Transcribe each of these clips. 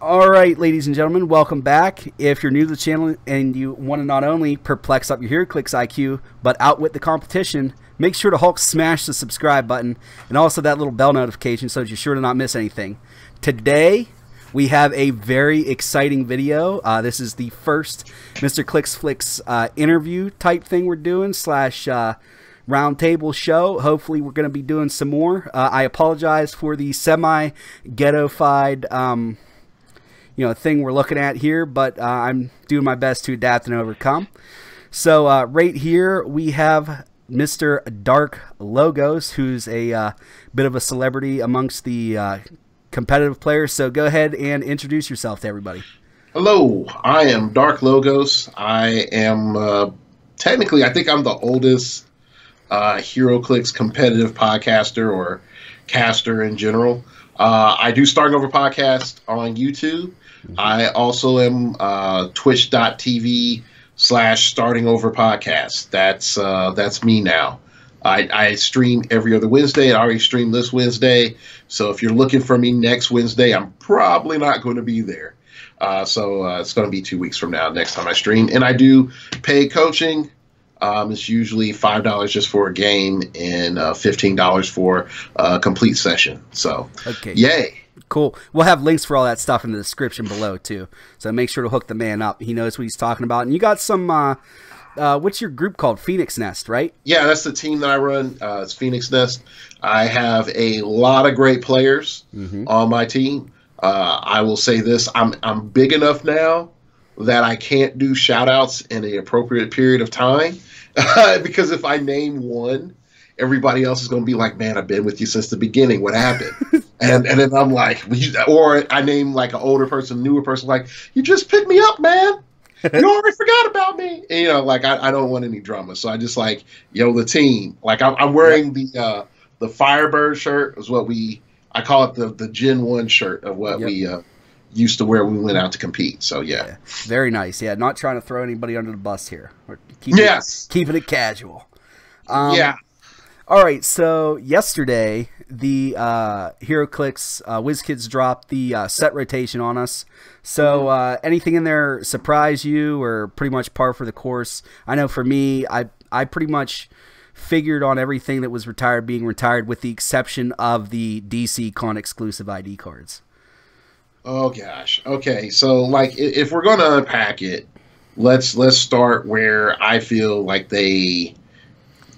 All right, ladies and gentlemen, welcome back. If you're new to the channel and you want to not only perplex up your Heroclix IQ, but outwit the competition, make sure to Hulk smash the subscribe button and also that little bell notification so that you're sure to not miss anything. Today, we have a very exciting video. This is the first Mr. Clicksflix interview type thing we're doing, slash roundtable show. Hopefully, we're going to be doing some more. I apologize for the semi-ghetto-fied thing we're looking at here, but I'm doing my best to adapt and overcome. So right here we have Mr. Darklogos, who's a bit of a celebrity amongst the competitive players. So go ahead and introduce yourself to everybody. Hello, I am Darklogos. I am technically, I think I'm the oldest Heroclix competitive podcaster or caster in general. I do Starting Over Podcast on YouTube. I also am twitch.tv/startingoverpodcast. That's me now. I stream every other Wednesday. I already streamed this Wednesday. So if you're looking for me next Wednesday, I'm probably not going to be there. So it's going to be 2 weeks from now, next time I stream. And I do paid coaching. It's usually $5 just for a game and $15 for a complete session. So, okay. Yay. Cool. We'll have links for all that stuff in the description below, too. So make sure to hook the man up. He knows what he's talking about. And you got some, what's your group called? Phoenix Nest, right? Yeah, that's the team that I run. It's Phoenix Nest. I have a lot of great players on my team. I will say this. I'm big enough now that I can't do shout-outs in an appropriate period of time. Because if I name one, everybody else is going to be like, man, I've been with you since the beginning. What happened? and then I'm like, or I name like an older person, newer person, like, you just picked me up, man. You already forgot about me. And, like, I don't want any drama. So I just like, the team. Like, I'm wearing the Firebird shirt is what I call it the Gen 1 shirt of what we used to wear when we went out to compete. So, yeah. Very nice. Yeah, not trying to throw anybody under the bus here. Keeping it casual. Yeah. All right, so yesterday, the Heroclix WizKids dropped the set rotation on us. So anything in there surprise you or pretty much par for the course? I know for me, I pretty much figured on everything that was retired being retired with the exception of the DC Con exclusive ID cards. Oh, gosh. Okay, so like if we're going to unpack it, let's start where I feel like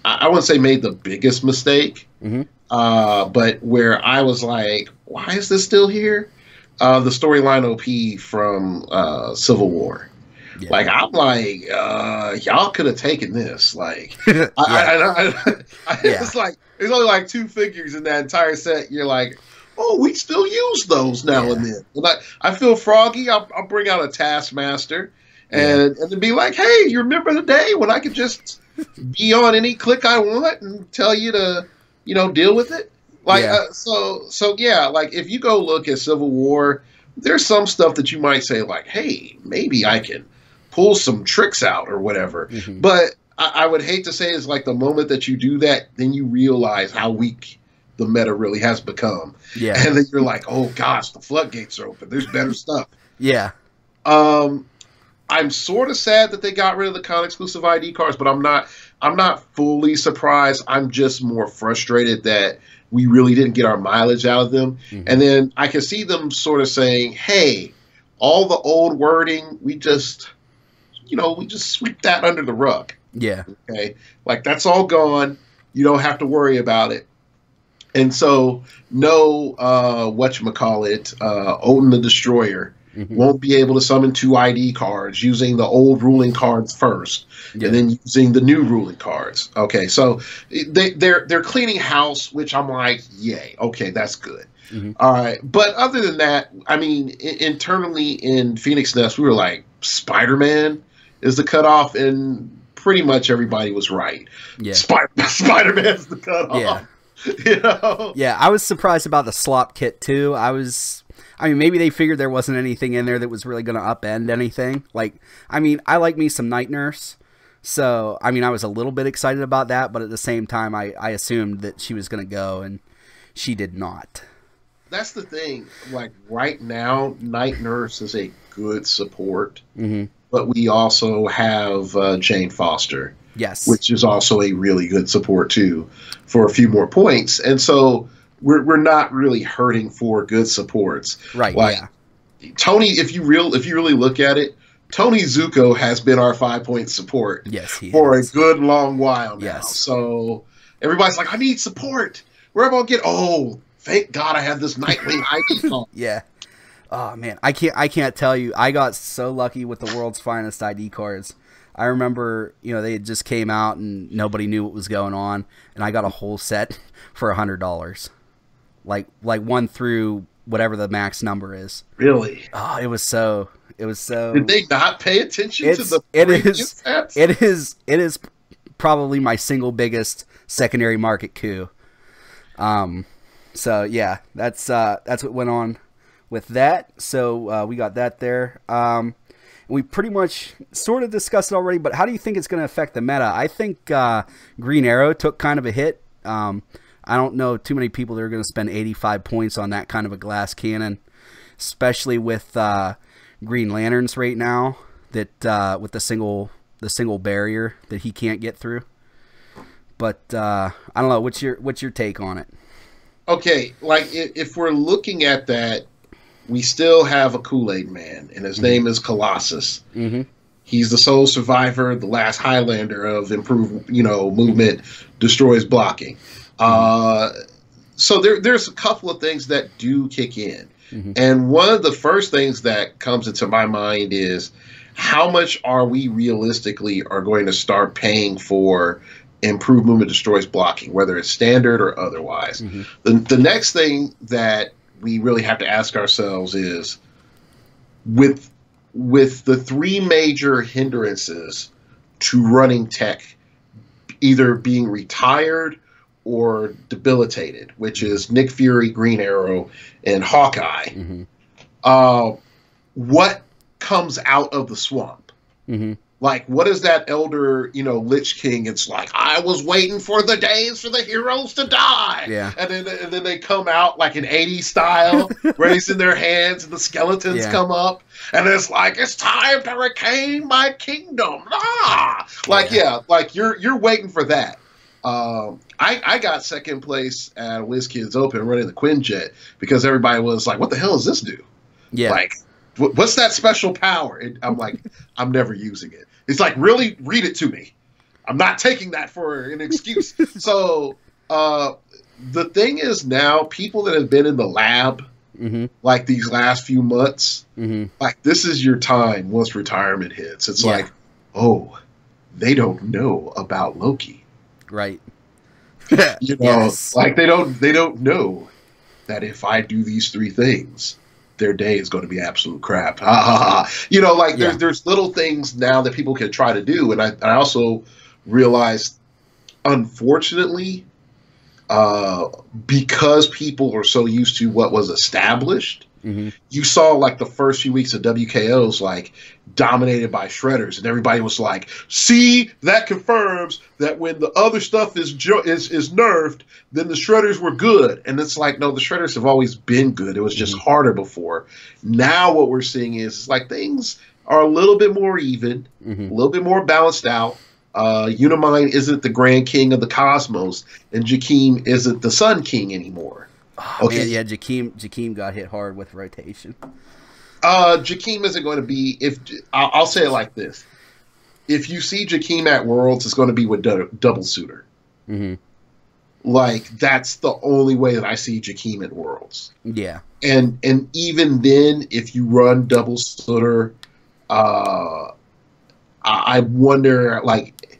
I wouldn't say made the biggest mistake, but where I was like, why is this still here? The storyline OP from Civil War. Yeah. Like, I'm like, y'all could have taken this. Like, it's like, there's only like 2 figures in that entire set. You're like, oh, we still use those now and then. Like, I feel froggy. I'll bring out a Taskmaster and then be like, hey, you remember the day when I could just be on any click I want and tell you to, deal with it? Like, so like if you go look at Civil War, there's some stuff that you might say like, hey, maybe I can pull some tricks out or whatever. But I would hate to say it's like the moment that you do that, then you realize how weak the meta really has become. Yeah. And then you're like, oh gosh, the floodgates are open. There's better stuff. Yeah. I'm sort of sad that they got rid of the con exclusive ID cards, but I'm not fully surprised. I'm just more frustrated that we really didn't get our mileage out of them. And then I can see them sort of saying, hey, all the old wording, we just sweep that under the rug. Yeah. Okay. Like, that's all gone. You don't have to worry about it. And so no whatchamacallit, Odin the Destroyer won't be able to summon 2 ID cards using the old ruling cards first, and then using the new ruling cards. Okay, so they're cleaning house, which I'm like, yay, okay, that's good. All right, but other than that, I mean, internally in Phoenix Nest, we were like, Spider-Man is the cutoff, and pretty much everybody was right. Yeah, Spider-Man's the cutoff. Yeah. Yeah, I was surprised about the Slop Kit too. I mean, maybe they figured there wasn't anything in there that was really going to upend anything. Like, I mean, I like me some Night Nurse. So, I mean, I was a little bit excited about that, but at the same time, I assumed that she was going to go, and she did not. that's the thing. Like right now, Night Nurse is a good support, but we also have Jane Foster, Yes, which is also a really good support too, for a few more points. And so we're not really hurting for good supports. right. Like Tony, if you really look at it, Tony Zuko has been our 5-point support for a good long while now. Yes. So everybody's like, I need support. Where am I gonna get? Oh, thank God I have this Nightwing ID card. Yeah. Oh man, I can't tell you. I got so lucky with the world's finest ID cards. I remember, they just came out and nobody knew what was going on, and I got a whole set for $100. Like 1 through whatever the max number is. Really? Oh, it was so. Did they not pay attention to the sets? It is probably my single biggest secondary market coup. So yeah, that's what went on with that. So we got that there. We pretty much sort of discussed it already, but how do you think it's going to affect the meta? I think Green Arrow took kind of a hit. I don't know too many people that are going to spend 85 points on that kind of a glass cannon, especially with Green Lanterns right now, that with the single barrier that he can't get through. But I don't know. What's your take on it? Okay, like if we're looking at that, we still have a Kool-Aid Man, and his name is Colossus. He's the sole survivor, the last Highlander of improved, movement, destroys blocking. So there's a couple of things that do kick in. And one of the first things that comes into my mind is how much are we realistically are going to start paying for improved movement destroys blocking, whether it's standard or otherwise. The next thing that we really have to ask ourselves is with the 3 major hindrances to running tech either being retired or debilitated, which is Nick Fury, Green Arrow, and Hawkeye. What comes out of the swamp? Like, what is that elder, Lich King? It's like, I was waiting for the days for the heroes to die. Yeah. And then they come out like an 80s style, raising their hands, and the skeletons come up. And it's like, it's time to reclaim my kingdom. Like you're waiting for that. I got second place at WizKids Open running the Quinjet because everybody was like, what the hell does this do? Yeah. Like, what's that special power? And I'm like, I'm never using it. It's like, really? Read it to me. I'm not taking that for an excuse. So the thing is now, people that have been in the lab like these last few months, like this is your time once retirement hits. It's like, oh, they don't know about Loki. Right. Like they don't know that if I do these 3 things, their day is going to be absolute crap. There's little things now that people can try to do. And I also realized, unfortunately, because people are so used to what was established, you saw like the first few weeks of WKOs like dominated by shredders, and everybody was like, see, that confirms that when the other stuff is nerfed, then the shredders were good. And it's like, no, the shredders have always been good. It was just harder before. Now what we're seeing is like things are a little bit more even, a little bit more balanced out. Unimind isn't the Grand King of the Cosmos, and Jakeem isn't the Sun King anymore. Oh, man, yeah, Jakeem got hit hard with rotation. Jakeem isn't going to be, I'll say it like this. If you see Jakeem at Worlds, it's going to be with Double Suitor. Like, that's the only way that I see Jakeem at Worlds. Yeah. And even then, if you run Double Suitor, I wonder, like,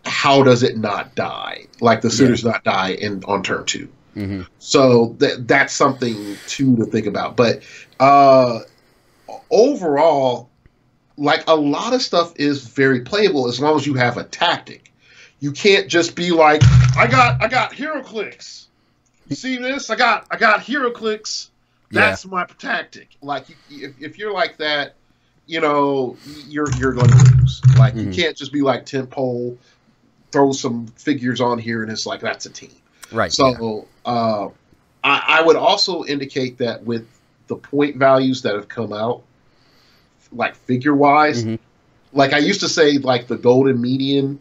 how does it not die? Like, the Suitor's not die on turn 2. So that's something to think about. But overall, like, a lot of stuff is very playable as long as you have a tactic. You can't just be like, I got Heroclix. You see this? I got Heroclix. That's my tactic. Like, if you're like that, you're going to lose. Like, you can't just be like tentpole, throw some figures on here, and it's like that's a team. Right. So, I would also indicate that with the point values that have come out, like figure-wise, like I used to say, like the golden median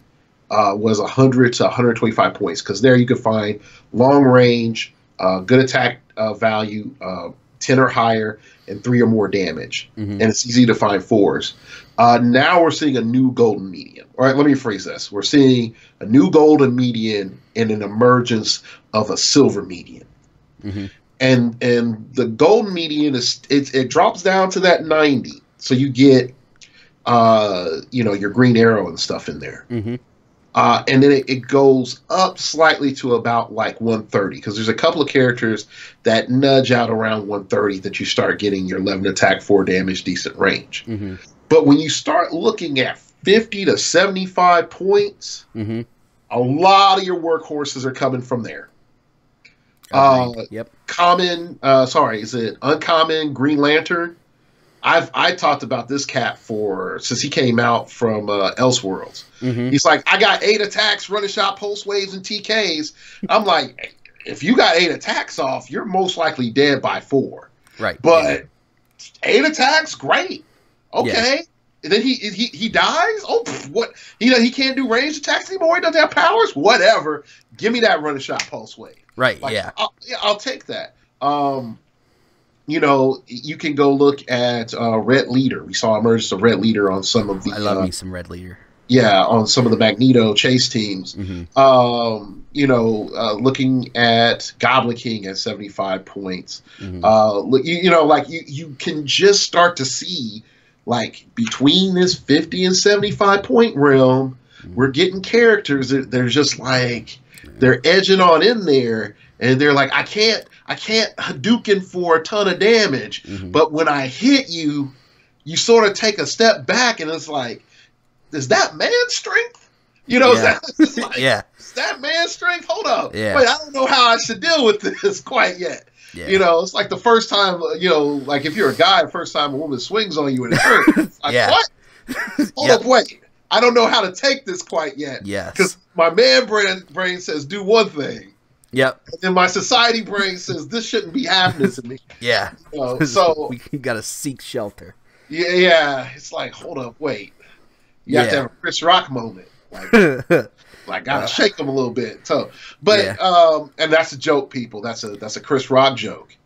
was 100 to 125 points, because there you could find long range, good attack value, 10 or higher, and 3 or more damage. And it's easy to find 4s. Now we're seeing a new golden median. All right, let me rephrase this. We're seeing a new golden median and an emergence of a silver median. And the golden median it drops down to that 90. So you get your green arrow and stuff in there. And then it goes up slightly to about like 130, because there's a couple of characters that nudge out around 130 that you start getting your 11 attack, 4 damage, decent range. But when you start looking at 50 to 75 points, a lot of your workhorses are coming from there. Common, is it uncommon Green Lantern? I talked about this cat since he came out from Elseworlds. He's like, I got 8 attacks, running shot, pulse waves, and TKs. I'm like, if you got 8 attacks off, you're most likely dead by 4. Right. But 8 attacks, great. Okay. And then he dies. Oh, what? He can't do ranged attacks anymore. He doesn't have powers. Whatever. Give me that running shot, pulse wave. Right. Like, I'll take that. You can go look at Red Leader. We saw emergence of Red Leader on some of the. I love me some Red Leader. Yeah, on some of the Magneto chase teams. Looking at Goblin King at 75 points. You can just start to see, like, between this 50 and 75 point realm, we're getting characters that they're just like, they're edging on in there, and they're like, I can't Hadouken for a ton of damage, but when I hit you, you sort of take a step back, and it's like, is that man strength? Is that man strength? Hold up. Wait, I don't know how I should deal with this quite yet. It's like the first time, like if you're a guy, the first time a woman swings on you and it hurts. Like, what? Hold up, wait. I don't know how to take this quite yet. Because my man brain says do one thing. And then my society brain says this shouldn't be happening to me. So we gotta seek shelter. It's like, hold up, wait. You have to have a Chris Rock moment. Like gotta shake them a little bit. So, but and that's a joke, people. That's a Chris Rock joke.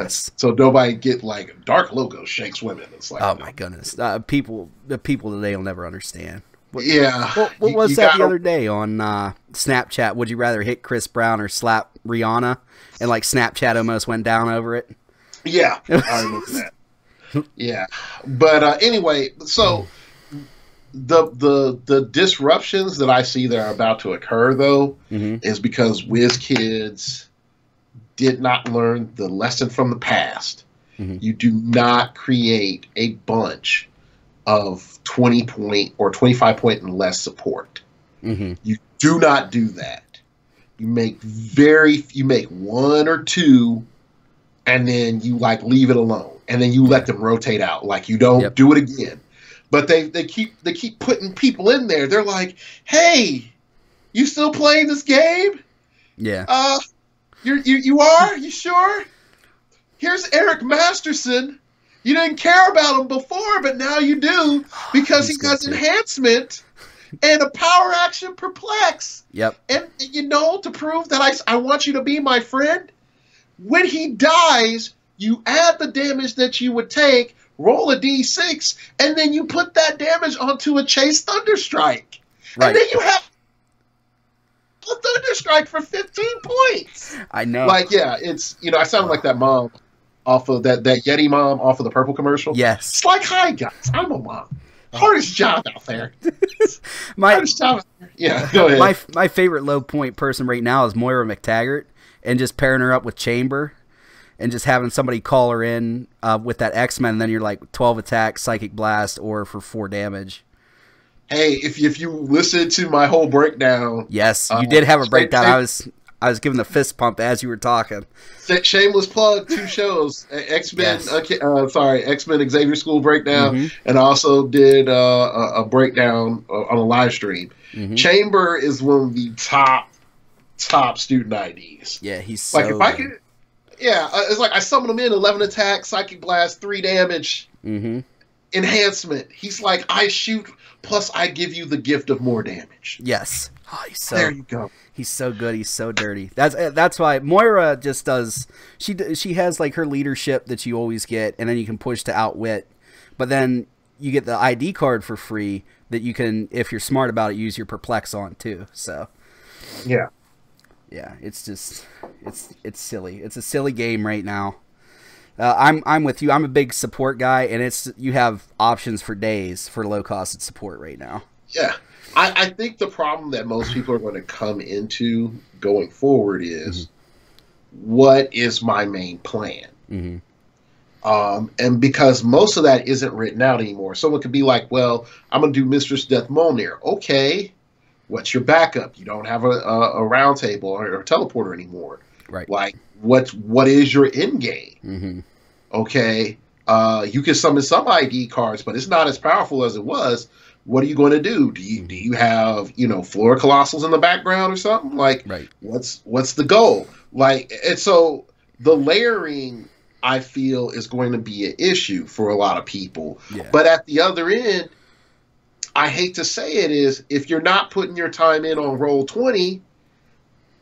So nobody get like Darklogos shakes women. It's like, oh my goodness, the people today will never understand. What was that the other day on Snapchat? Would you rather hit Chris Brown or slap Rihanna? And like Snapchat almost went down over it. I remember that. But anyway, so the disruptions that I see that are about to occur, though, is because WizKids did not learn the lesson from the past. You do not create a bunch of 20 point or 25 point and less support. You do not do that. You make one or two, and then you like leave it alone, and then you let them rotate out. Like you don't do it again. But they keep putting people in there. They're like, hey, you still playing this game? You are? You sure? Here's Eric Masterson. You didn't care about him before, but now you do, because he got enhancement and a power action perplex. And to prove that I want you to be my friend, when he dies, you add the damage that you would take, roll a d6, and then you put that damage onto a Chase Thunderstrike. And then you have a Thunderstrike for 15 points. I know. Like, it's, I sound like that mom off of that Yeti mom off of the Purple commercial. It's like, hi guys, I'm a mom. Hardest job out there. Hardest job out there. Go ahead. My favorite low point person right now is Moira McTaggart, and just pairing her up with Chamber. And just having somebody call her in with that X-Men, and then you're like 12 attack, Psychic Blast, or for 4 damage. Hey, if you listen to my whole breakdown, you did have a breakdown. I was giving the fist pump as you were talking. Shameless plug, 2 shows: X-Men, X-Men Xavier School breakdown, and I also did a breakdown on a live stream. Chamber is one of the top student IDs. He's like so if I could. Yeah, it's like I summon him in 11 attack, psychic blast, 3 damage, enhancement. He's like, I shoot plus I give you the gift of more damage. Yes. Oh, there you go. He's so good. He's so dirty. That's why Moira just does. She has like her leadership that you always get, and then you can push to outwit. But then you get the ID card for free that you can, if you're smart about it, use your perplex on too. So yeah, it's just it's silly. It's a silly game right now. I'm with you. I'm a big support guy, and you have options for days for low cost support right now. Yeah. I think the problem that most people are going to come into going forward is, what is my main plan? And because most of that isn't written out anymore, someone could be like, well, I'm going to do Mistress Death Mjolnir. Okay, what's your backup? You don't have a round table or a teleporter anymore. Right. Like, what is your end game? Okay, you can summon some ID cards, but it's not as powerful as it was. What are you going to do? Do you have, Flora Colossals in the background or something? Like, what's the goal? Like, and so the layering, I feel, is going to be an issue for a lot of people. Yeah. But at the other end, I hate to say it, is if you're not putting your time in on Roll20,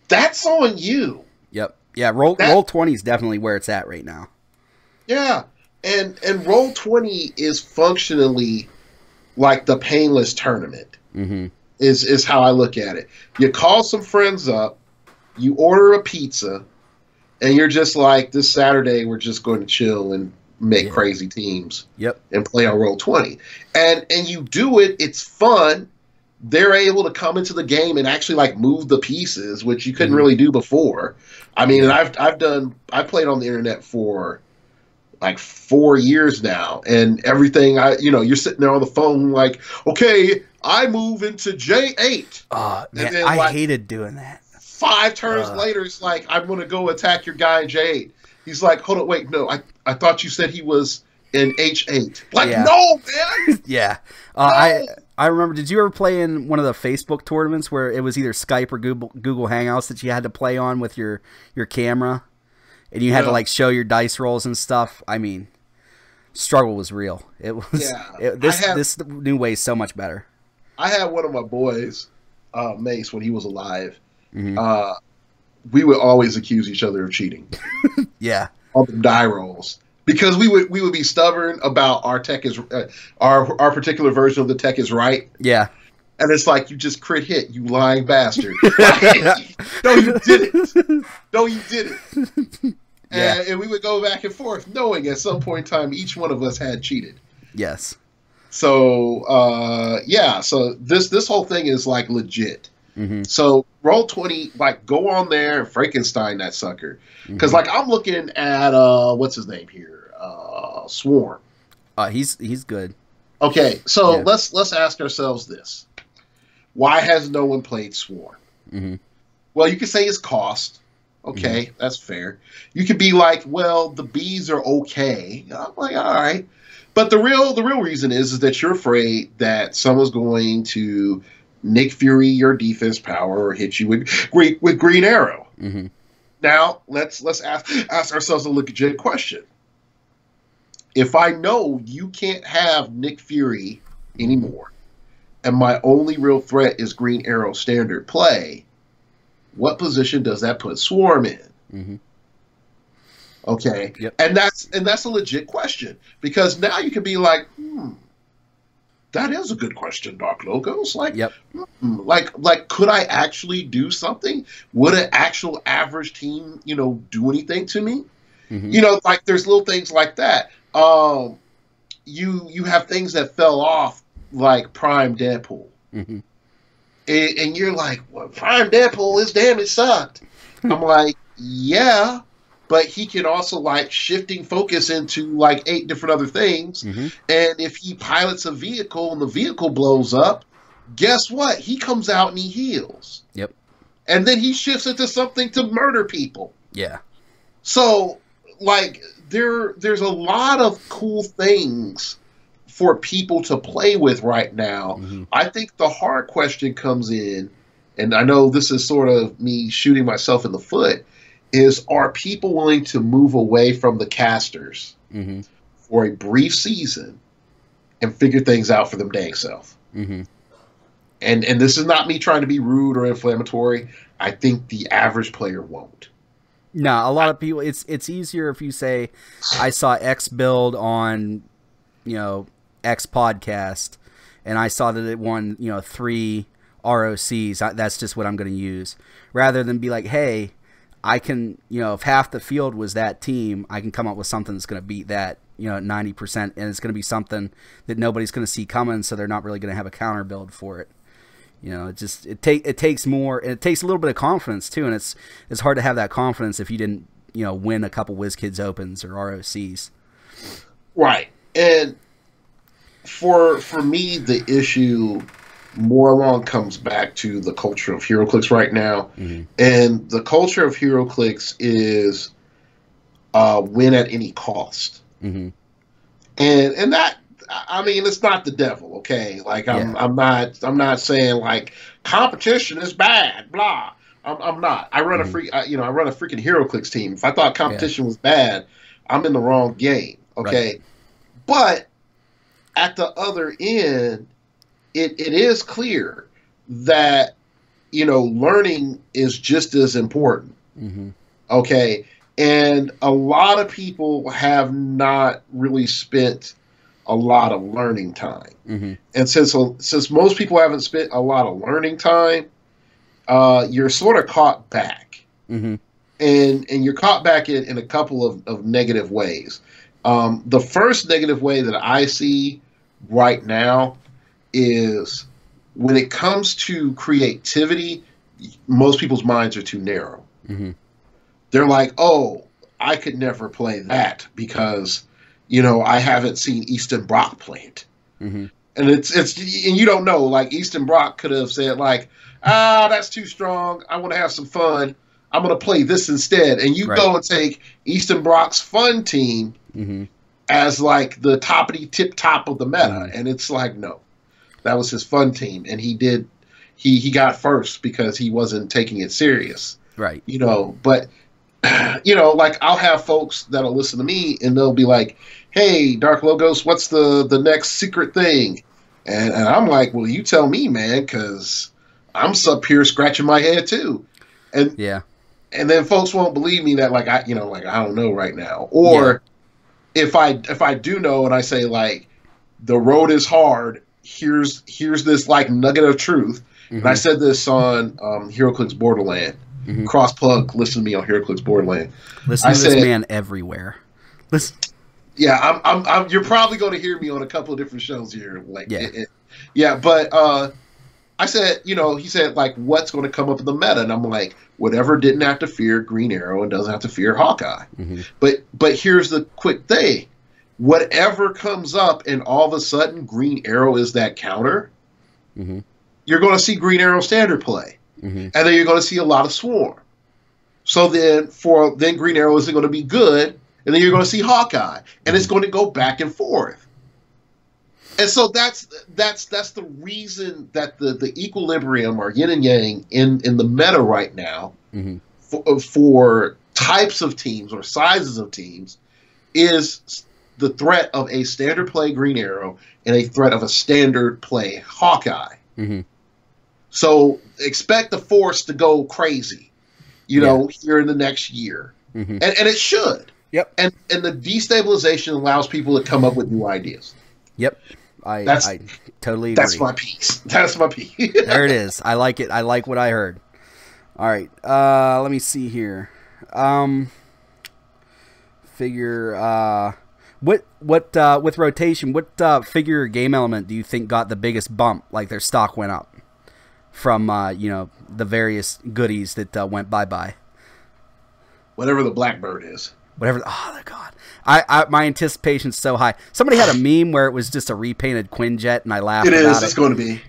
that's on you. Yep. Yeah, Roll20 is definitely where it's at right now. Yeah. And Roll20 is functionally like the painless tournament, is how I look at it. You call some friends up, you order a pizza, and you're just like, this Saturday we're just going to chill and make crazy teams and play on Roll20. And you do it, it's fun. They're able to come into the game and actually like move the pieces, which you couldn't really do before. I mean, and I've played on the internet for like 4 years now, and everything you're sitting there on the phone like, okay, I move into J8. Man, then, I hated doing that. 5 turns later, it's like, I'm going to go attack your guy in J8. He's like, hold on, wait, no, I thought you said he was in H8. Like, no, man. Yeah. No. I remember, did you ever play in one of the Facebook tournaments where it was either Skype or Google Hangouts that you had to play on with your camera? And you had to like show your dice rolls and stuff. I mean, struggle was real. It was this new way is so much better. I had one of my boys, Mace, when he was alive. We would always accuse each other of cheating. Yeah, on the die rolls, because we would be stubborn about our tech is our particular version of the tech is right. Yeah. And it's like, you just crit hit, you lying bastard. No, you didn't. No, you didn't. And we would go back and forth, knowing at some point in time each one of us had cheated. Yes. So so this whole thing is like legit. So Roll20, like, go on there and Frankenstein that sucker, because like I'm looking at what's his name here, Swarm. He's good. Okay, so let's ask ourselves this: why has no one played Swarm? Well, you could say it's cost. Okay, that's fair. You could be like, well, the bees are okay. I'm like, all right. But the real reason is that you're afraid that someone's going to Nick Fury your defense power or hit you with Green Arrow. Now, let's ask ourselves a legit question. If I know you can't have Nick Fury anymore, and my only real threat is Green Arrow standard play, what position does that put Swarm in? Okay, and that's a legit question, because now you can be like, that is a good question, Darklogos. Like, like, could I actually do something? Would an actual average team, do anything to me? Like, there's little things like that. You have things that fell off, like Prime Deadpool. And you're like, well, Prime Deadpool, his damage sucked. I'm like, yeah, but he can also like shifting focus into like 8 different other things. And if he pilots a vehicle and the vehicle blows up, guess what? He comes out and he heals. And then he shifts into something to murder people. So like there's a lot of cool things for people to play with right now. I think the hard question comes in, and I know this is sort of me shooting myself in the foot, is, are people willing to move away from the casters for a brief season and figure things out for them dang self? And this is not me trying to be rude or inflammatory. I think the average player won't. No, a lot of people, it's easier if you say, I saw X build on, you know, X podcast, and I saw that it won, you know, 3 ROCs. That's just what I'm going to use. Rather than be like, hey, I can, you know, if half the field was that team, I can come up with something that's going to beat that, you know, 90%, and it's going to be something that nobody's going to see coming, so they're not really going to have a counter build for it. You know, it takes more, and it takes a little bit of confidence too, and it's hard to have that confidence if you didn't, you know, win a couple WizKids Opens or ROCs. Right. And for me, the issue more along comes back to the culture of Heroclix right now. And the culture of Heroclix is win at any cost. And that, I mean, it's not the devil, okay? Like, I'm not saying like competition is bad, blah. I'm not. I run I run a freaking Heroclix team. If I thought competition was bad, I'm in the wrong game, okay? Right. But at the other end, it is clear that, you know, learning is just as important, okay? And a lot of people have not really spent a lot of learning time. And since most people haven't spent a lot of learning time, you're sort of caught back. And you're caught back in a couple of negative ways. The first negative way that I see right now is when it comes to creativity, most people's minds are too narrow. They're like, oh, I could never play that because, you know, I haven't seen Easton Brock play it. And and you don't know, like Easton Brock could have said like, that's too strong. I want to have some fun. I'm going to play this instead. And you go and take Easton Brock's fun team as like the toppity tip top of the meta. And it's like, no, that was his fun team. And he got first because he wasn't taking it serious. Right. You know, but you know, like I'll have folks that'll listen to me and they'll be like, hey, Darklogos, what's the next secret thing? And I'm like, well, you tell me, man, because I'm up here scratching my head too. And and then folks won't believe me that like I don't know right now. Or if I do know and I say like the road is hard, here's this like nugget of truth. And I said this on Heroclix Borderland. Cross plug, listen to me on Heroclix Borderland. Listen to this man everywhere. Listen. Yeah, I'm you're probably going to hear me on a couple of different shows here. Like, but I said, you know, he said like, what's going to come up in the meta, and I'm like, whatever didn't have to fear Green Arrow and doesn't have to fear Hawkeye. But here's the quick thing: whatever comes up, and all of a sudden Green Arrow is that counter. You're going to see Green Arrow standard play. And then you're going to see a lot of Swarm. So then Green Arrow isn't going to be good, and then you're going to see Hawkeye, and it's going to go back and forth. And so that's the reason that the equilibrium or yin and yang in the meta right now for types of teams or sizes of teams is the threat of a standard play Green Arrow and a threat of a standard play Hawkeye. So expect the Force to go crazy, you know, here in the next year. And it should. And the destabilization allows people to come up with new ideas. I totally agree. That's my piece. That's my piece. There it is. I like it. I like what I heard. All right. Let me see here. Figure with rotation, what figure or game element do you think got the biggest bump, like their stock went up from you know, the various goodies that went bye-bye? Whatever the Blackbird is. Whatever. Oh God, my anticipation's so high. Somebody had a meme where it was just a repainted Quinjet, and I laughed about it. It is. It's going to be.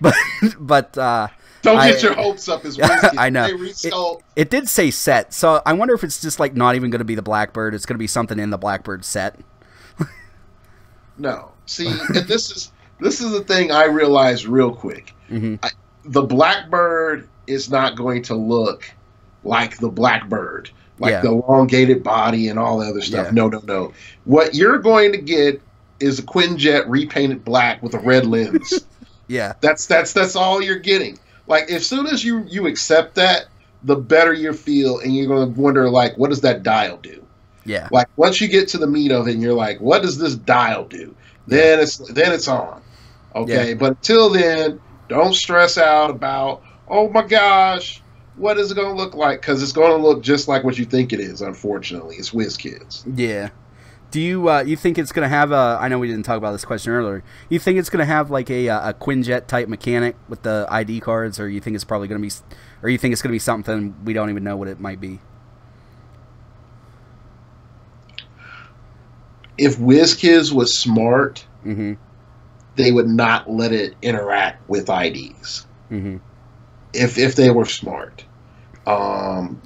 But don't get your hopes up as well. I know. It did say set, so I wonder if it's just like not even going to be the Blackbird. It's going to be something in the Blackbird set. No. See, and this is the thing I realized real quick. The Blackbird is not going to look like the Blackbird. like the elongated body and all the other stuff. Yeah. No. What you're going to get is a Quinjet repainted black with a red lens. Yeah. That's all you're getting. Like, as soon as you accept that, the better you feel, and you're going to wonder, like, what does that dial do? Yeah. Like, once you get to the meat of it, and you're like, what does this dial do? Then it's on. Okay, but until then, don't stress out about, oh my gosh, what is it going to look like? Because it's going to look just like what you think it is. Unfortunately, it's WizKids. Yeah. Do you think it's going to have a? I know we didn't talk about this question earlier. You think it's going to have like a Quinjet type mechanic with the ID cards, or you think it's probably going to be, or you think it's going to be something we don't even know what it might be? If WizKids was smart, mm-hmm. they would not let it interact with IDs. Mm-hmm. If they were smart,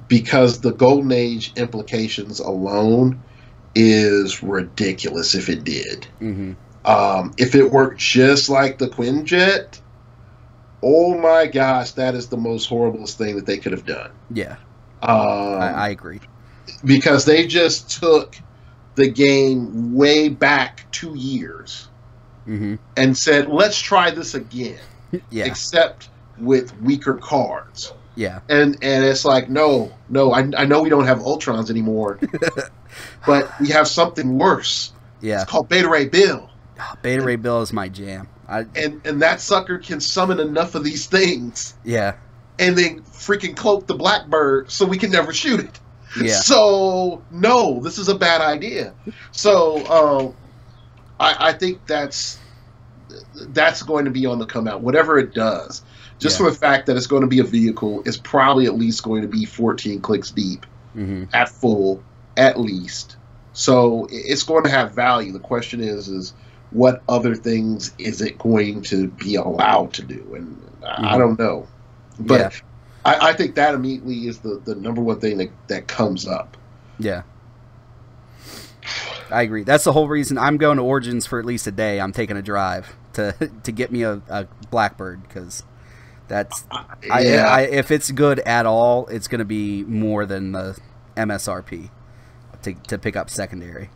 because the Golden Age implications alone is ridiculous if it did. Mm-hmm. If it worked just like the Quinjet, oh my gosh, that is the most horriblest thing that they could have done. Yeah, I agree. Because they just took the game way back 2 years mm-hmm. and said, let's try this again. Yeah. Except with weaker cards. Yeah. And it's like, no, I know we don't have Ultrons anymore, but we have something worse. Yeah. It's called Beta Ray Bill. Oh, Beta Ray Bill is my jam. And that sucker can summon enough of these things. Yeah. And then freaking cloak the Blackbird so we can never shoot it. Yeah. So, no, this is a bad idea. So, I think that's going to be on the come out, whatever it does. Just for the fact that it's going to be a vehicle, it's probably at least going to be 14 clicks deep mm-hmm. at full, at least. So it's going to have value. The question is what other things is it going to be allowed to do? And mm-hmm. I don't know. But I think that immediately is the number one thing that comes up. Yeah. I agree. That's the whole reason I'm going to Origins for at least a day. I'm taking a drive to get me a Blackbird, because that's if it's good at all, it's going to be more than the MSRP to pick up secondary.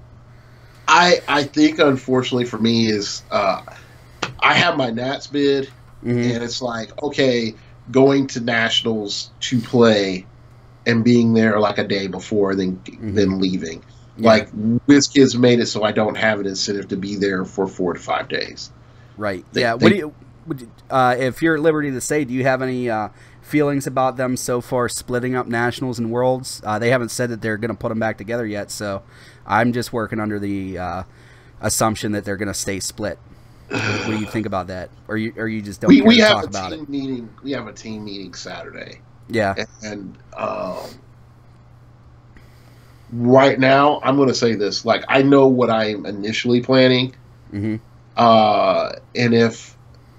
I think, unfortunately for me, is I have my Nats bid, mm-hmm. and it's like, okay, going to Nationals to play and being there like a day before, then leaving. Yeah. Like, WizKids made it so I don't have an incentive to be there for 4 to 5 days. Right. If you're at liberty to say, do you have any feelings about them so far splitting up Nationals and Worlds? They haven't said that they're going to put them back together yet, so I'm just working under the assumption that they're going to stay split. What do you think about that? Or you just don't care to talk about it? We have a team meeting Saturday. Yeah. And right now, I'm going to say this. Like, I know what I'm initially planning. Mm-hmm. And if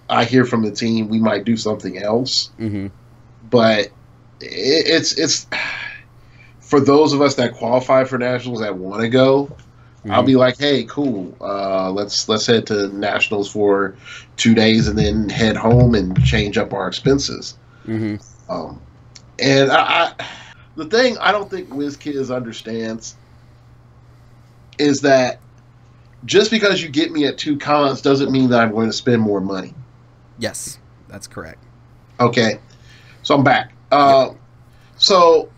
I hear from the team, we might do something else. Mm-hmm. But it's for those of us that qualify for Nationals that want to go, mm-hmm. I'll be like, hey, cool. Let's head to Nationals for 2 days and then head home and change up our expenses. Mm-hmm. And the thing I don't think WizKids understands is that just because you get me at 2 cons doesn't mean that I'm going to spend more money. Yes, that's correct. Okay, so I'm back. So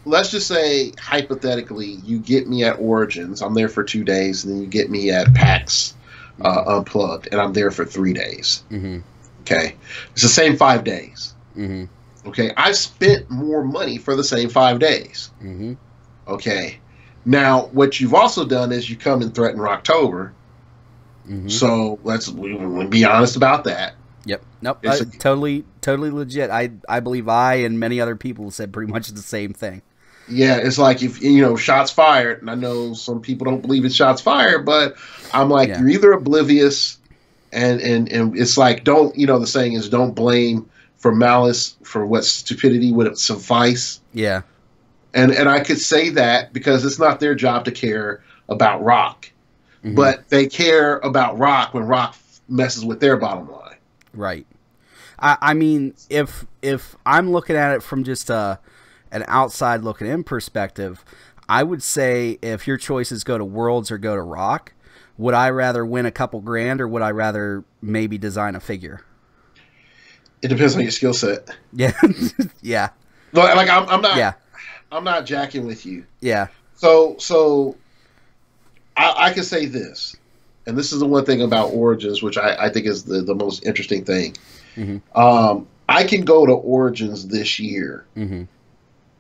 let's just say, hypothetically, you get me at Origins. I'm there for 2 days, and then you get me at PAX Unplugged, and I'm there for 3 days. Mm-hmm. Okay, it's the same 5 days. Mm-hmm. Okay, I've spent more money for the same 5 days. Mm-hmm. Okay. Now, what you've also done is you come and threaten Rocktober. Mm-hmm. So let's be honest about that. Yep. Nope. Totally legit. I believe I and many other people said pretty much the same thing. Yeah, it's like, if shots fired, and I know some people don't believe it's shots fired, but I'm like, you're either oblivious, and it's like, don't, the saying is, don't blame for malice for what stupidity would suffice. Yeah. And I could say that because it's not their job to care about Rock. Mm-hmm. But they care about Rock when Rock messes with their bottom line. Right. I mean, if I'm looking at it from just an outside looking in perspective, I would say if your choices go to Worlds or go to Rock, would I rather win a couple grand or would I rather maybe design a figure? It depends on your skill set. Yeah. Yeah. Like I'm not. Yeah. I'm not jacking with you. Yeah. So I can say this, and this is the one thing about Origins, which I think is the most interesting thing. Mm-hmm. I can go to Origins this year mm-hmm.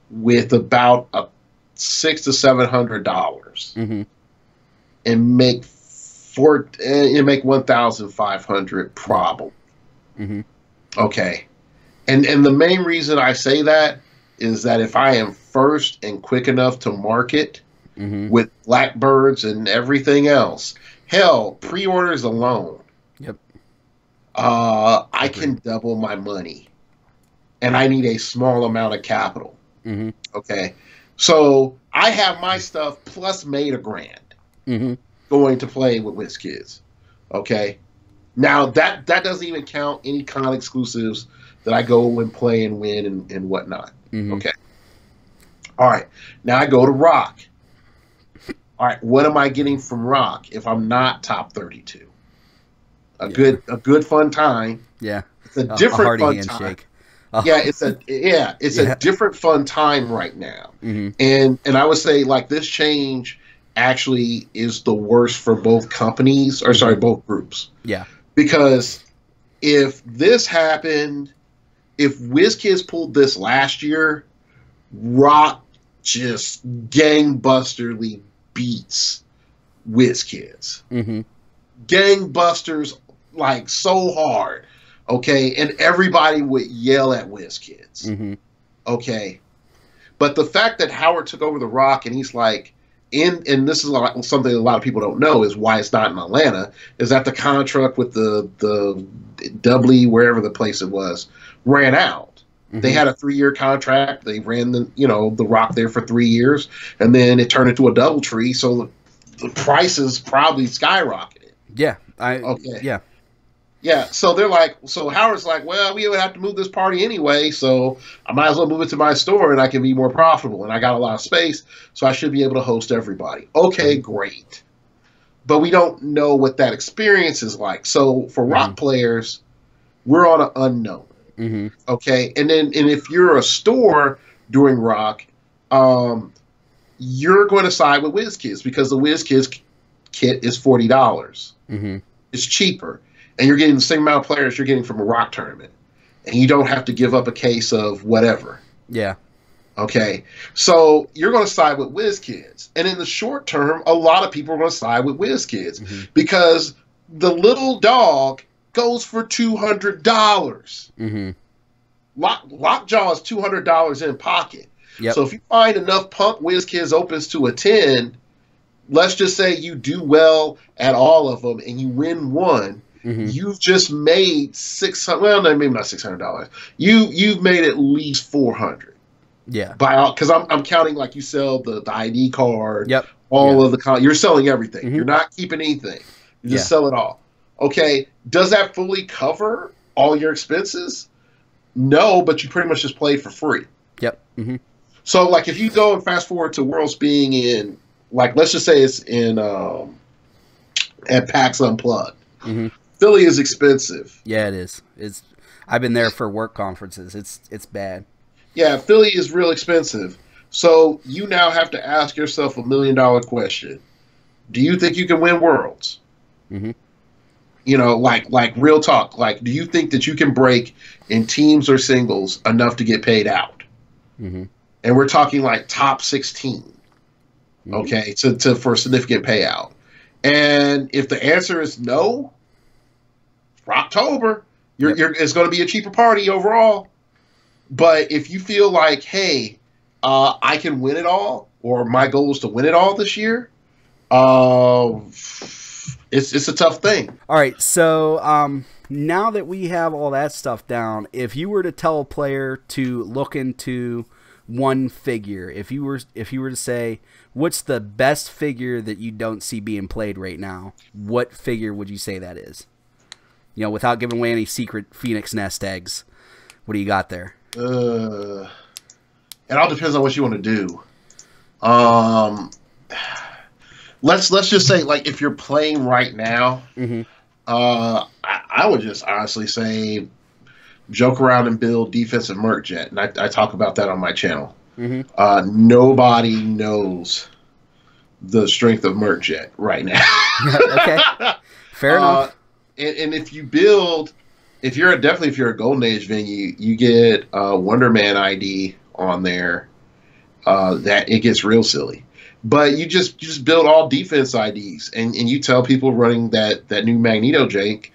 with about $600 to $700 mm-hmm. and make 1,500 probably. Mm-hmm. Okay, and the main reason I say that is that if I am first and quick enough to market mm-hmm. with Blackbirds and everything else, hell, pre-orders alone, yep, I can double my money, and I need a small amount of capital. Mm-hmm. Okay, so I have my stuff plus made $1 grand mm-hmm. going to play with WizKids. Okay, now that doesn't even count any con exclusives that I go and play and win and whatnot. Mm-hmm. Okay. All right. Now I go to Rock. All right. What am I getting from Rock if I'm not top 32? A good fun time. Yeah. It's a different fun handshake. Time. Oh. Yeah. It's a different fun time right now. Mm-hmm. And I would say like this change actually is the worst for both companies or sorry, both groups. Yeah. Because if this happened, if WizKids pulled this last year, Rock just gangbusterly beats WizKids. Mm-hmm. Gangbusters like so hard, okay? And everybody would yell at WizKids, mm-hmm. okay? But the fact that Howard took over the Rock and he's like, and this is something a lot of people don't know is why it's not in Atlanta, is that the contract with the Doubly, wherever the place it was, ran out. Mm-hmm. They had a 3-year contract. They ran the Rock there for 3 years, and then it turned into a DoubleTree, so the prices probably skyrocketed. Yeah. Yeah, so they're like, so Howard's like, well, we would have to move this party anyway, so I might as well move it to my store and I can be more profitable. And I got a lot of space, so I should be able to host everybody. Okay, great. But we don't know what that experience is like. So for mm-hmm. Rock players, we're on an unknown. Mm-hmm. Okay, and if you're a store during Rock, you're going to side with WizKids because the WizKids kit is $40. Mm-hmm. It's cheaper. And you're getting the same amount of players you're getting from a Rock tournament. And you don't have to give up a case of whatever. Yeah. Okay. So you're going to side with WizKids. And in the short term, a lot of people are going to side with WizKids mm-hmm. because the little dog goes for $200. Mm-hmm. Lockjaw is $200 in pocket. Yep. So if you find enough punk WizKids opens to a 10, let's just say you do well at all of them and you win one. Mm-hmm. You've just made $600. Well, no, maybe not $600. You've made at least $400. Yeah. Because I'm counting like you sell the ID card. Yep. All of the you're selling everything. Mm-hmm. You're not keeping anything. You just sell it all. Okay. Does that fully cover all your expenses? No, but you pretty much just played for free. Yep. Mm-hmm. So like if you go and fast forward to Worlds being in like let's just say it's in at PAX Unplugged. Mm-hmm. Philly is expensive. Yeah, it is. I've been there for work conferences. It's bad. Yeah, Philly is real expensive. So you now have to ask yourself $1 million question. Do you think you can win Worlds? Mm-hmm. You know, like real talk. Like, do you think that you can break in teams or singles enough to get paid out? Mm-hmm. And we're talking like top 16. Mm-hmm. Okay, to for a significant payout. And if the answer is no, for October, it's going to be a cheaper party overall. But if you feel like, hey, I can win it all, or my goal is to win it all this year, it's a tough thing. All right, so now that we have all that stuff down, if you were to tell a player to look into one figure, if you were to say, what's the best figure that you don't see being played right now, what figure would you say that is? You know, without giving away any secret Phoenix Nest eggs, what do you got there? And It all depends on what you want to do. Let's just say, like, if you're playing right now, I would just honestly say joke around and build defensive merc jet, and I talk about that on my channel. Nobody knows the strength of merc jet right now. Okay, fair enough. And if you build, if you're a Golden Age venue, you get Wonder Man ID on there. That it gets real silly. But you just build all defense IDs, and you tell people running that new Magneto jank,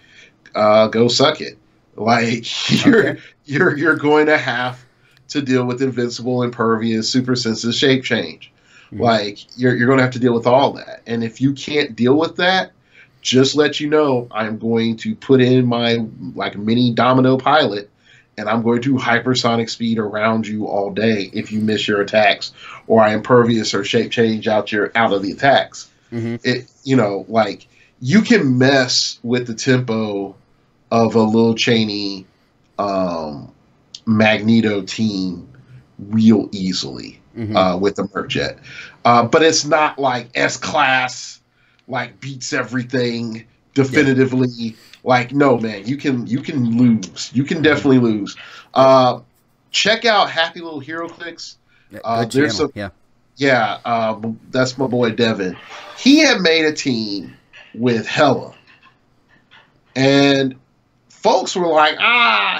go suck it. Like you're going to have to deal with invincible, impervious, super sensitive, shape change. Like you're going to have to deal with all that. And if you can't deal with that, just let you know I'm going to put in my like mini domino pilot, and I'm going to hypersonic speed around you all day if you miss your attacks, or I impervious or shape change out of the attacks. It, you know, like you can mess with the tempo of a Lil Cheney Magneto team real easily with the merc jet. But it's not like S-Class, like beats everything definitively. Like, no, man, you can lose. You can definitely lose. Check out Happy Little Heroclix. There's some, that's my boy Devin. He had made a team with Hella, and folks were like,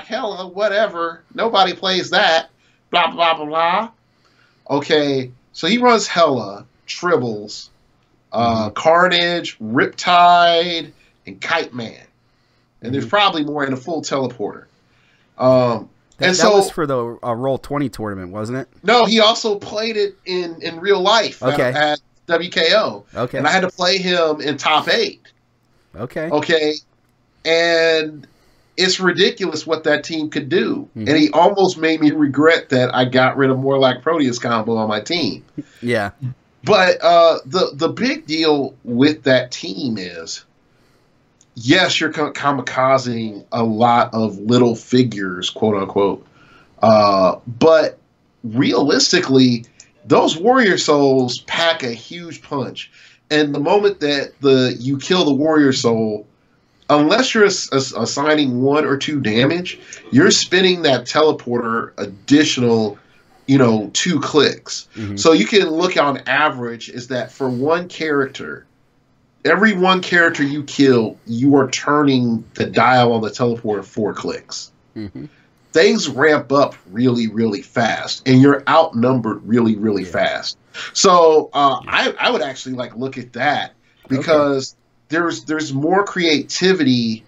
Hella, whatever. Nobody plays that. Blah blah blah blah. Okay, so he runs Hella, Tribbles, Carnage, Riptide, and Kite Man. And there's probably more in a full teleporter. That was for the Roll20 tournament, wasn't it? No, he also played it in real life at WKO. Okay. And I had to play him in top 8. Okay. Okay. And it's ridiculous what that team could do. And he almost made me regret that I got rid of Morlock Proteus combo on my team. Yeah. But the big deal with that team is, yes, you're kamikazing a lot of little figures, quote unquote. But realistically, those Warrior Souls pack a huge punch. And the moment that you kill the Warrior Soul, unless you're assigning 1 or 2 damage, you're spinning that teleporter additional, 2 clicks. So you can look on average is that for one character, every one character you kill, you are turning the dial on the teleporter 4 clicks. Things ramp up really, really fast, and you're outnumbered really, really fast. So I would actually look at that, because there's more creativity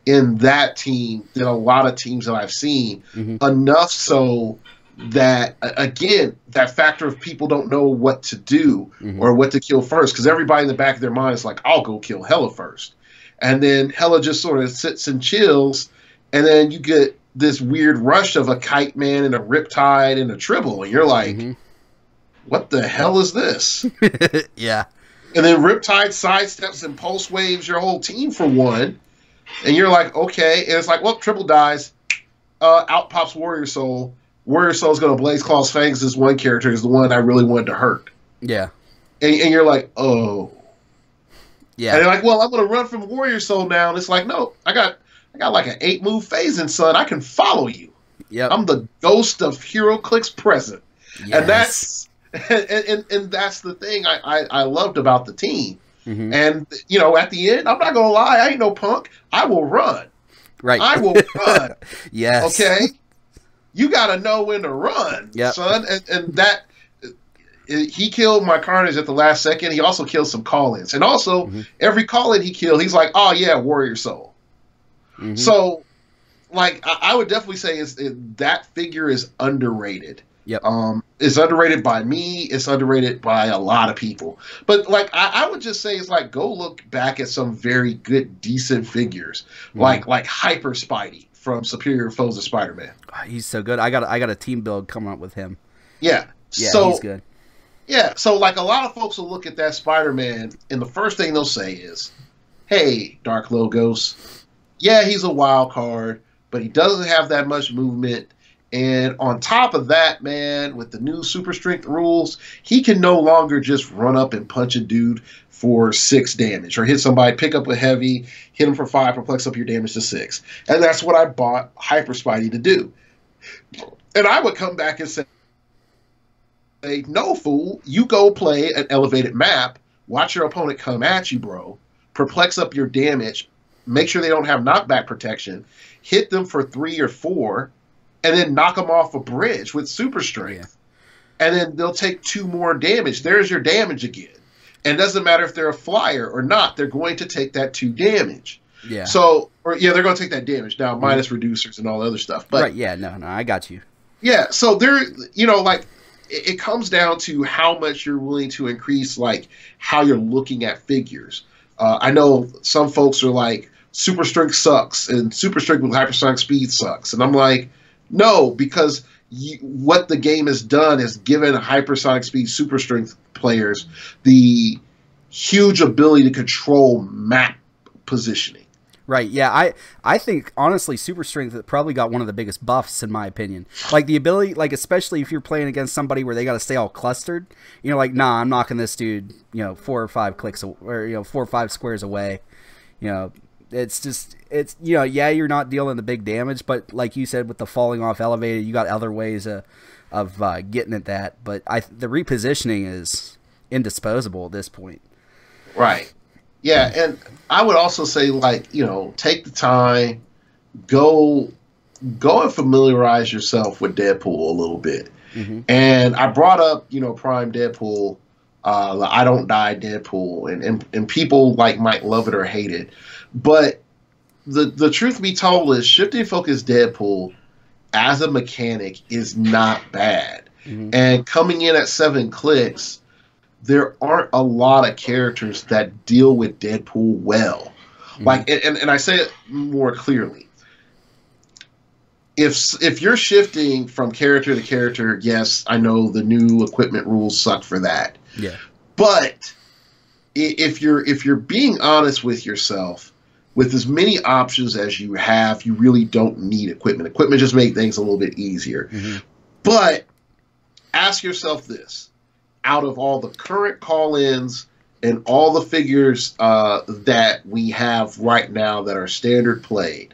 in that team than a lot of teams that I've seen. Enough so that, again, that factor of people don't know what to do or what to kill first, because everybody in the back of their mind is like, I'll go kill Hella first. And then Hella just sort of sits and chills, and then you get this weird rush of a Kite Man and a Riptide and a Tribble, and you're like, what the hell is this? Yeah. And then Riptide sidesteps and pulse waves your whole team for 1, and you're like, okay. And it's like, well, Tribble dies. Out pops Warrior Soul. Warrior Soul's going to Blaze Claw's Fangs. This one character is the one I really wanted to hurt. Yeah. And you're like, oh. Yeah. And they're like, well, I'm going to run from Warrior Soul now. And it's like, no, I got like an 8-move phasing, son. I can follow you. Yep. I'm the ghost of Heroclix present. Yes. And that's the thing I loved about the team. And, at the end, I'm not going to lie, I ain't no punk. I will run. Right. I will run. Yes. Okay? You got to know when to run, son. And that, he killed my Carnage at the last second. He also killed some call-ins. And also, every call-in he killed, he's like, oh, yeah, Warrior Soul. So, I would definitely say that figure is underrated. Yep. It's underrated by me. It's underrated by a lot of people. But I would just say go look back at some very good, decent figures, like Hyper Spidey from Superior Foes of Spider-Man. Oh, he's so good. I got a team build coming up with him. Yeah. Yeah, so, he's good. Yeah. So a lot of folks will look at that Spider-Man, and the first thing they'll say is, "Hey, Darklogos, yeah, he's a wild card, but he doesn't have that much movement." And on top of that, man, with the new super strength rules, he can no longer just run up and punch a dude for 6 damage, or hit somebody, pick up a heavy, hit him for 5, perplex up your damage to 6. And that's what I bought Hyper Spidey to do. And I would come back and say, no, fool, you go play an elevated map, watch your opponent come at you, bro, perplex up your damage, make sure they don't have knockback protection, hit them for 3 or 4, and then knock them off a bridge with super strength. Yeah. And then they'll take 2 more damage. There's your damage again. And it doesn't matter if they're a flyer or not, they're going to take that 2 damage. Yeah. So, or yeah, they're going to take that damage now, minus reducers and all the other stuff. But right, yeah, no, I got you. Yeah, so there, you know, like, it comes down to how much you're willing to increase, like, how you're looking at figures. I know some folks are like, super strength sucks, and super strength with hypersonic speed sucks. And I'm like, no, because what the game has done is given hypersonic speed super strength players the huge ability to control map positioning. Right, yeah, I think, honestly, super strength probably got one of the biggest buffs, in my opinion. Like, the ability, like, especially if you're playing against somebody where they got to stay all clustered, you know, like, nah, I'm knocking this dude, you know, 4 or 5 clicks, or, you know, 4 or 5 squares away. You know, it's just, it's, you know, yeah, you're not dealing the big damage, but like you said, with the falling off elevated, you got other ways of getting at that. But the repositioning is indisposable at this point. Right. Yeah, and I would also say, like, you know, take the time, go and familiarize yourself with Deadpool a little bit. Mm-hmm. And I brought up, you know, Prime Deadpool, I Don't Die Deadpool, and people, like, might love it or hate it. But the truth be told is shifting focus Deadpool as a mechanic is not bad. Mm-hmm. And coming in at 7 clicks, there aren't a lot of characters that deal with Deadpool well. Mm-hmm. Like, and I say it more clearly. If you're shifting from character to character, yes, I know the new equipment rules suck for that. Yeah. But if you're being honest with yourself, with as many options as you have, you really don't need equipment. Equipment just make things a little bit easier. Mm-hmm. But ask yourself this. Out of all the current call-ins and all the figures that we have right now that are standard played,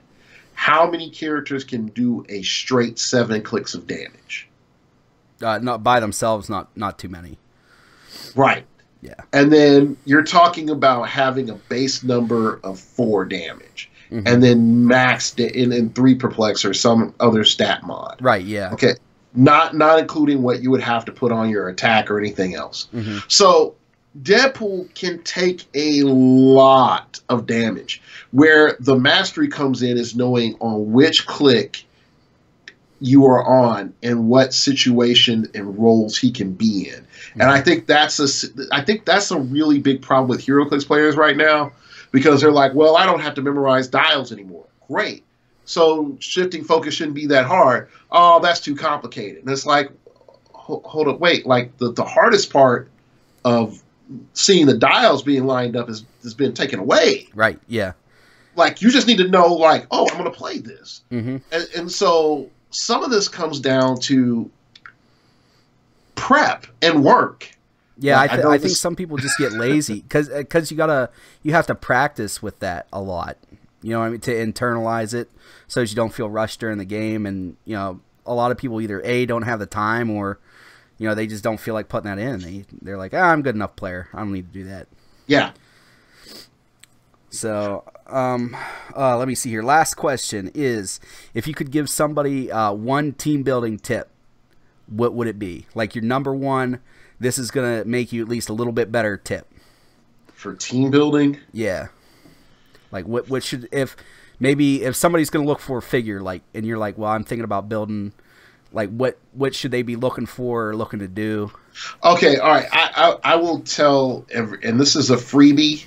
how many characters can do a straight 7 clicks of damage? Not by themselves, not too many. Right. Yeah. And then you're talking about having a base number of 4 damage. Mm-hmm. And then maxed in 3 perplex or some other stat mod. Right, yeah. Okay. Not including what you would have to put on your attack or anything else. Mm-hmm. So Deadpool can take a lot of damage. Where the mastery comes in is knowing on which click you are on and what situation and roles he can be in. Mm-hmm. And I think that's a really big problem with Heroclix players right now, because they're like, well, I don't have to memorize dials anymore. Great. So shifting focus shouldn't be that hard. Oh, that's too complicated. And it's like, hold up, wait. Like the hardest part of seeing the dials being lined up has been taken away. Right. Yeah. Like, you just need to know, like, oh, I'm going to play this. Mm-hmm. And so some of this comes down to prep and work. Yeah, like, I think some people just get lazy because you have to practice with that a lot. You know what I mean? To internalize it so that you don't feel rushed during the game. And, you know, a lot of people either A, don't have the time, or, you know, they just don't feel like putting that in. They're like, I'm a good enough player. I don't need to do that. Yeah. So, let me see here. Last question is, if you could give somebody one team building tip, what would it be? Like your number one, this is going to make you at least a little bit better tip. For team building? Yeah. Like what should, if somebody's going to look for a figure, like, and you're like, well, I'm thinking about building, like what should they be looking for or looking to do? Okay. All right. I will tell and this is a freebie.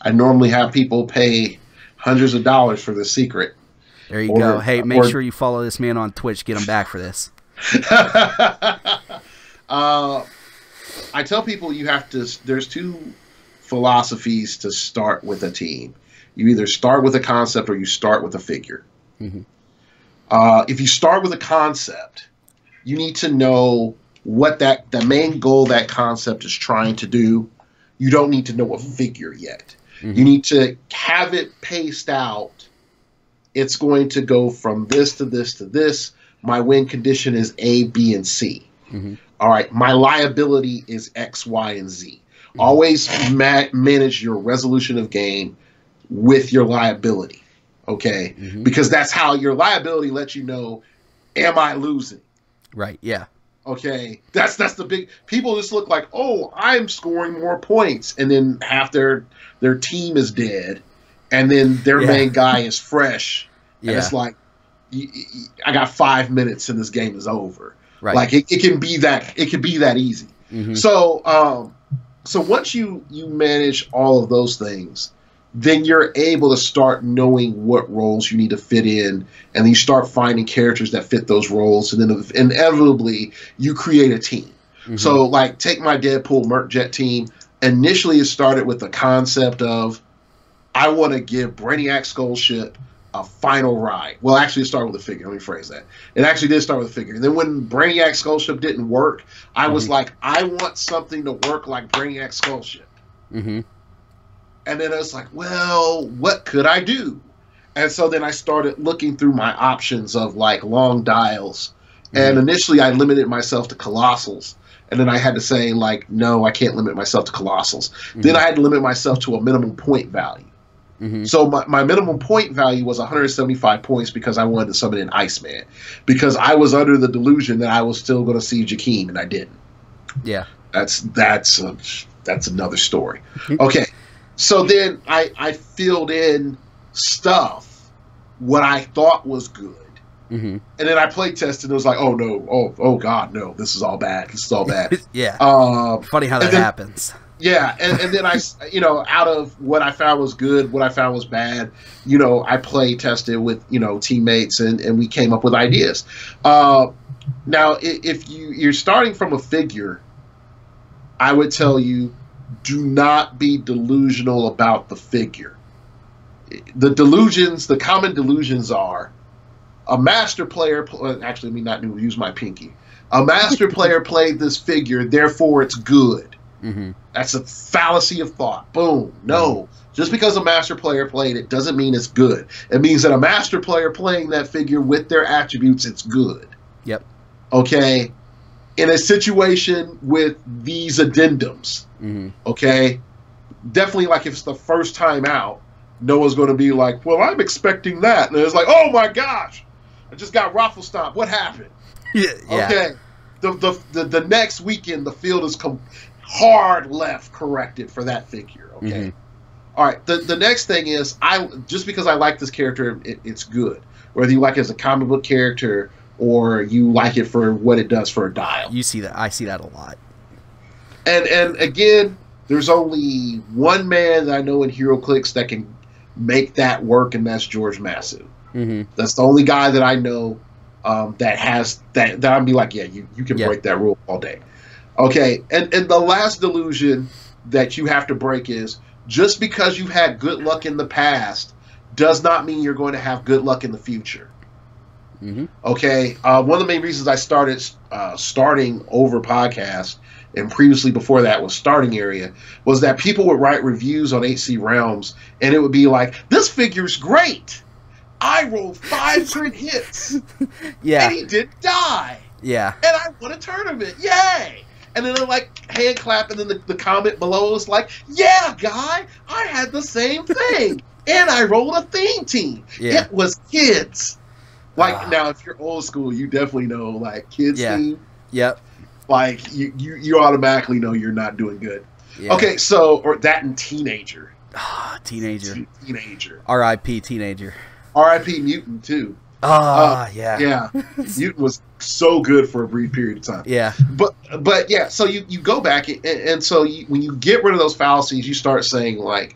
I normally have people pay hundreds of dollars for the secret. There you go. Hey, make sure you follow this man on Twitch. Get him back for this. I tell people there's 2 philosophies to start with a team. You either start with a concept or you start with a figure. Mm-hmm. If you start with a concept, you need to know what the main goal that concept is trying to do. You don't need to know a figure yet. You need to have it paced out. It's going to go from this to this to this. My win condition is A, B, and C. All right. My liability is X, Y, and Z. Always manage your resolution of game with your liability. Okay. Because that's how your liability lets you know, am I losing? Right. Yeah. Okay. That's the big, people just look like, oh, I'm scoring more points. And then half their team is dead. And then their main guy is fresh. And it's like, I got 5 minutes and this game is over. Right. Like it can be that easy. So once you manage all of those things, then you're able to start knowing what roles you need to fit in, and then you start finding characters that fit those roles, and then inevitably you create a team. So like take my Deadpool Mercjet team. Initially it started with the concept of I want to give Brainiac Skullship a final ride. Well, actually, it started with a figure. Let me phrase that. It actually did start with a figure. And then when Brainiac Skullship didn't work, I was like, I want something to work like Brainiac Skullship. And then I was like, well, what could I do? And so then I started looking through my options of like long dials. And initially I limited myself to Colossals. And then I had to say like, no, I can't limit myself to Colossals. Then I had to limit myself to a minimum point value. So my minimum point value was 175 points because I wanted to summon in Iceman. Because I was under the delusion that I was still going to see Jakeem, and I didn't. Yeah. That's another story. Okay. So then I filled in stuff, what I thought was good. And then I play tested and it was like, oh no, oh God, no, this is all bad. This is all bad. Funny how that happens. Yeah, and then I, out of what I found was good, what I found was bad, I play tested with, teammates and we came up with ideas. Now, if you're starting from a figure, I would tell you, do not be delusional about the figure. The common delusions are a master player, actually, let me not use my pinky. A master player played this figure, therefore it's good. That's a fallacy of thought. Boom. No. Just because a master player played it doesn't mean it's good. It means that a master player playing that figure with their attributes, it's good. Yep. Okay? In a situation with these addendums, okay? Definitely, like, if it's the first time out, Noah's going to be like, well, I'm expecting that. And it's like, oh my gosh, I just got Raffle Stomp. What happened? Okay. The next weekend, the field is hard left corrected for that figure. Okay. All right. The next thing is, just because I like this character, it's good. Whether you like it as a comic book character or you like it for what it does for a dial. You see that? I see that a lot. And again, there's only one man that I know in Heroclix that can make that work, and that's George Masu. That's the only guy that I know that has that I'd be like, yeah, you can break that rule all day. Okay, and the last delusion that you have to break is, just because you've had good luck in the past does not mean you're going to have good luck in the future. Okay, one of the main reasons I started starting over podcast, and previously before that was starting area, was that people would write reviews on HC Realms, and it would be like, this figure's great. I rolled 5 crit hits. And he didn't die. And I won a tournament. Yay! And then they're like, hand clap, and then the comment below is like, yeah, guy, I had the same thing. And I rolled a theme team. It was kids. Like, now, if you're old school, you definitely know, like, kids team. Like, you automatically know you're not doing good. Okay, so, or that and teenager. Teenager. Teenager. R.I.P. Teenager. R.I.P. Mutant, too. Yeah. Mutant was so good for a brief period of time. But yeah, so you go back, and so when you get rid of those fallacies, you start saying, like,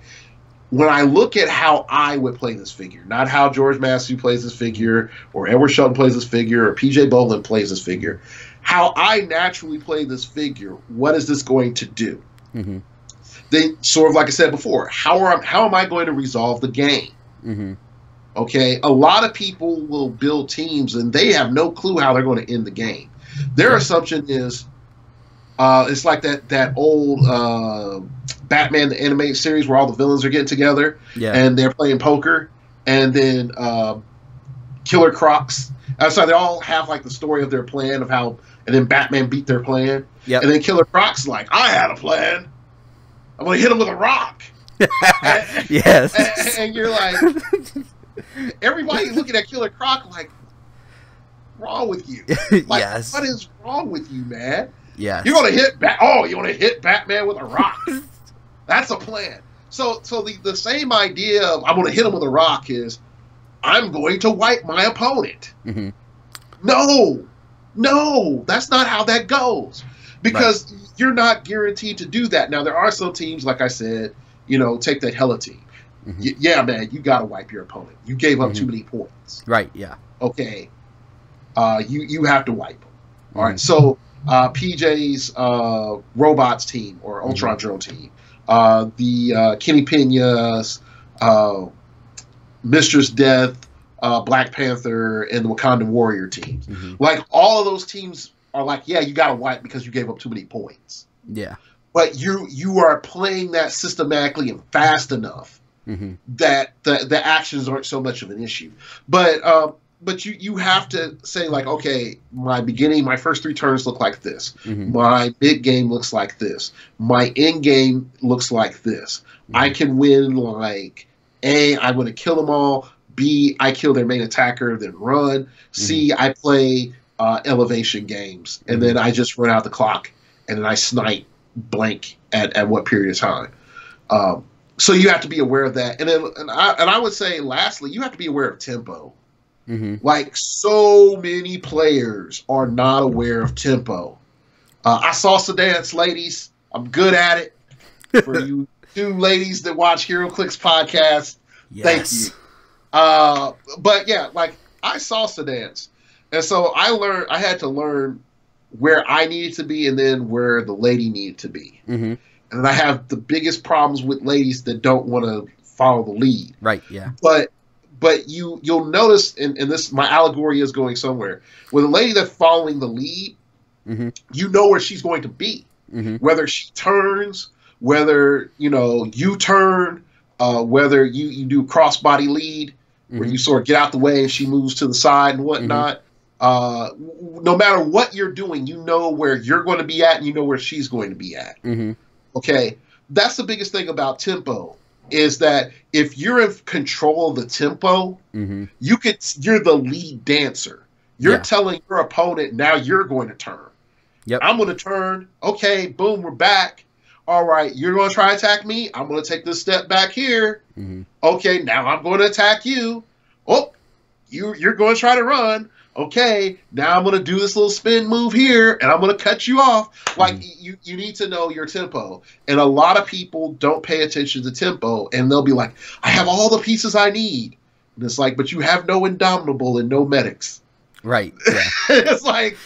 when I look at how I would play this figure, not how George Masu plays this figure, or Edward Shelton plays this figure, or PJ Bolin plays this figure, how I naturally play this figure, what is this going to do? Then, sort of like I said before, how am I going to resolve the game? Okay, a lot of people will build teams and they have no clue how they're going to end the game. Their assumption is it's like that old Batman the animated series where all the villains are getting together and they're playing poker, and then Killer Crocs. So they all have like the story of their plan of how, and then Batman beat their plan, and then Killer Croc's is like, I had a plan. I'm going to hit him with a rock. And you're like, everybody looking at Killer Croc like, wrong with you? Like, what is wrong with you, man? You're gonna hit you want to hit Batman with a rock? That's a plan. So the same idea of I'm gonna hit him with a rock is I'm going to wipe my opponent. No, that's not how that goes, because you're not guaranteed to do that. Now there are some teams, like I said, take that Hella team. Yeah, man, you got to wipe your opponent. You gave up too many points. Okay. You have to wipe them. All right. So PJ's robots team or Ultron Drone team, the Kenny Pena's Mistress Death, Black Panther, and the Wakandan Warrior teams. Like all of those teams are like, yeah, you got to wipe because you gave up too many points. But you are playing that systematically and fast enough that the actions aren't so much of an issue. But you have to say, like, okay, my first 3 turns look like this. My mid game looks like this. My end game looks like this. I can win like A, I'm going to kill them all. B, I kill their main attacker, then run. C, I play elevation games, and then I just run out the clock, and then I snipe blank at what period of time. So you have to be aware of that. And then I would say, lastly, you have to be aware of tempo. Like, so many players are not aware of tempo. I salsa dance, ladies. I'm good at it. For you 2 ladies that watch Heroclix podcast, thank you. But yeah, like, I salsa dance. And so I had to learn where I needed to be and then where the lady needed to be. And I have the biggest problems with ladies that don't want to follow the lead. But you'll notice, and this, my allegory is going somewhere, with a lady that's following the lead, you know where she's going to be. Whether she turns, whether you turn, whether you do crossbody lead, where you sort of get out the way and she moves to the side and whatnot. No matter what you're doing, you know where you're going to be at and you know where she's going to be at. Okay, that's the biggest thing about tempo, is that if you're in control of the tempo, you're the lead dancer. You're telling your opponent, now you're going to turn. I'm going to turn. Okay, boom, we're back. All right, you're going to try to attack me. I'm going to take this step back here. Okay, now I'm going to attack you. Oh, you're going to try to run. Okay, now I'm going to do this little spin move here, and I'm going to cut you off. Like, you need to know your tempo. And a lot of people don't pay attention to tempo, and they'll be like, I have all the pieces I need. And it's like, but you have no Indomitable and no medics. It's like,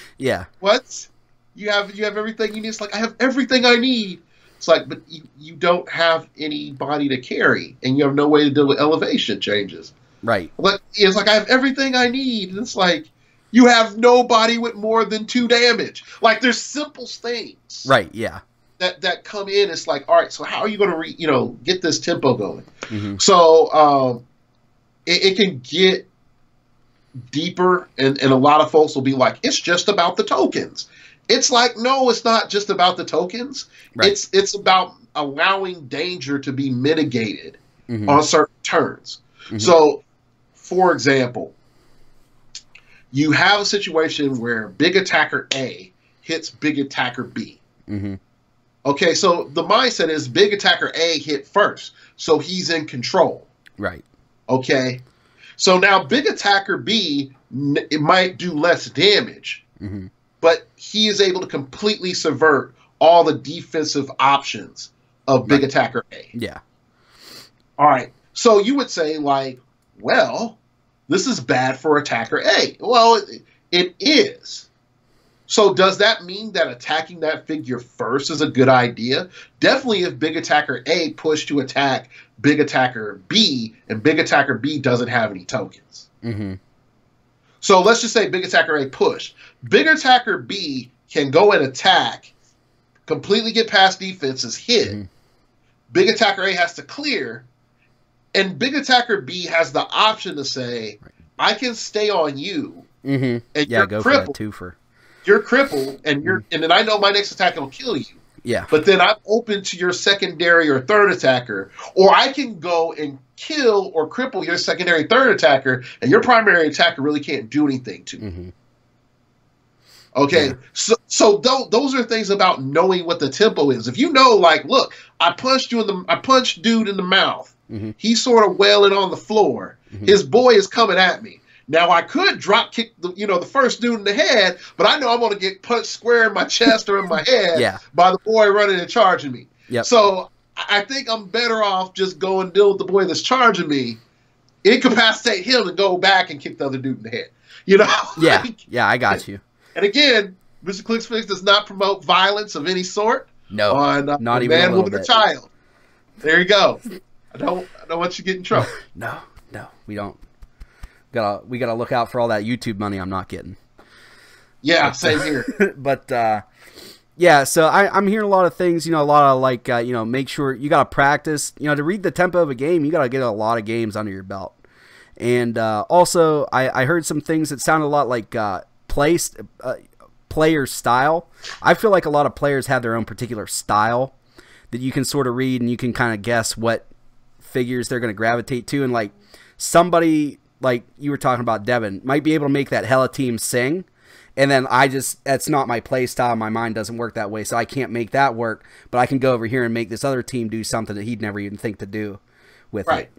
what? You have everything you need. It's like, I have everything I need. It's like, but you don't have anybody to carry, and you have no way to deal with elevation changes. But it's like, I have everything I need. And it's like, you have nobody with more than 2 damage. Like, there's simple things. That come in. It's like, all right, so how are you going to get this tempo going? So it can get deeper, and a lot of folks will be like, it's just about the tokens. It's like, no, it's not just about the tokens. It's about allowing danger to be mitigated on certain turns. So, for example, you have a situation where big attacker A hits big attacker B. Okay, so the mindset is big attacker A hit first, so he's in control. Okay, so now big attacker B, it might do less damage, but he is able to completely subvert all the defensive options of big attacker A. All right, so you would say, like, well, this is bad for attacker A. Well, it is. So does that mean that attacking that figure first is a good idea? Definitely if big attacker A pushed to attack big attacker B, and big attacker B doesn't have any tokens. Mm-hmm. So let's just say big attacker A push. Big attacker B can go and attack, completely get past defenses, hit. Mm-hmm. Big attacker A has to clear, and big attacker B has the option to say, I can stay on you, and you're go crippled. For that twofer. You're crippled, and and then I know my next attack will kill you. Yeah. But then I'm open to your secondary or third attacker, or I can go and kill or cripple your secondary third attacker, and your primary attacker really can't do anything to me. Mm-hmm. Okay, yeah. So those are things about knowing what the tempo is. If you know, like, look, I punched dude in the mouth. Mm-hmm. He's sort of wailing on the floor. Mm-hmm. His boy is coming at me. Now I could drop kick the first dude in the head, but I know I'm going to get punched square in my chest or in my head by the boy running and charging me. Yep. So I think I'm better off just go and deal with the boy that's charging me, incapacitate him, and go back and kick the other dude in the head. You know? Yeah. Yeah, I got you. And again, Mr. Clicksfix does not promote violence of any sort. No, on not a even man, a woman, bit. or child. There you go. I don't want you to get in trouble. No, we don't. We gotta look out for all that YouTube money I'm not getting. Yeah, same here. But yeah, so I'm hearing a lot of things. A lot of like make sure you gotta practice. To read the tempo of a game, you gotta get a lot of games under your belt. And also, I heard some things that sounded a lot like player style. I feel like a lot of players have their own particular style that you can sort of read, and you can kind of guess what figures they're going to gravitate to. And like somebody like you were talking about, Devin, might be able to make that Hella team sing, and then that's not my play style. My mind doesn't work that way, so I can't make that work. But I can go over here and make this other team do something that he'd never even think to do with it.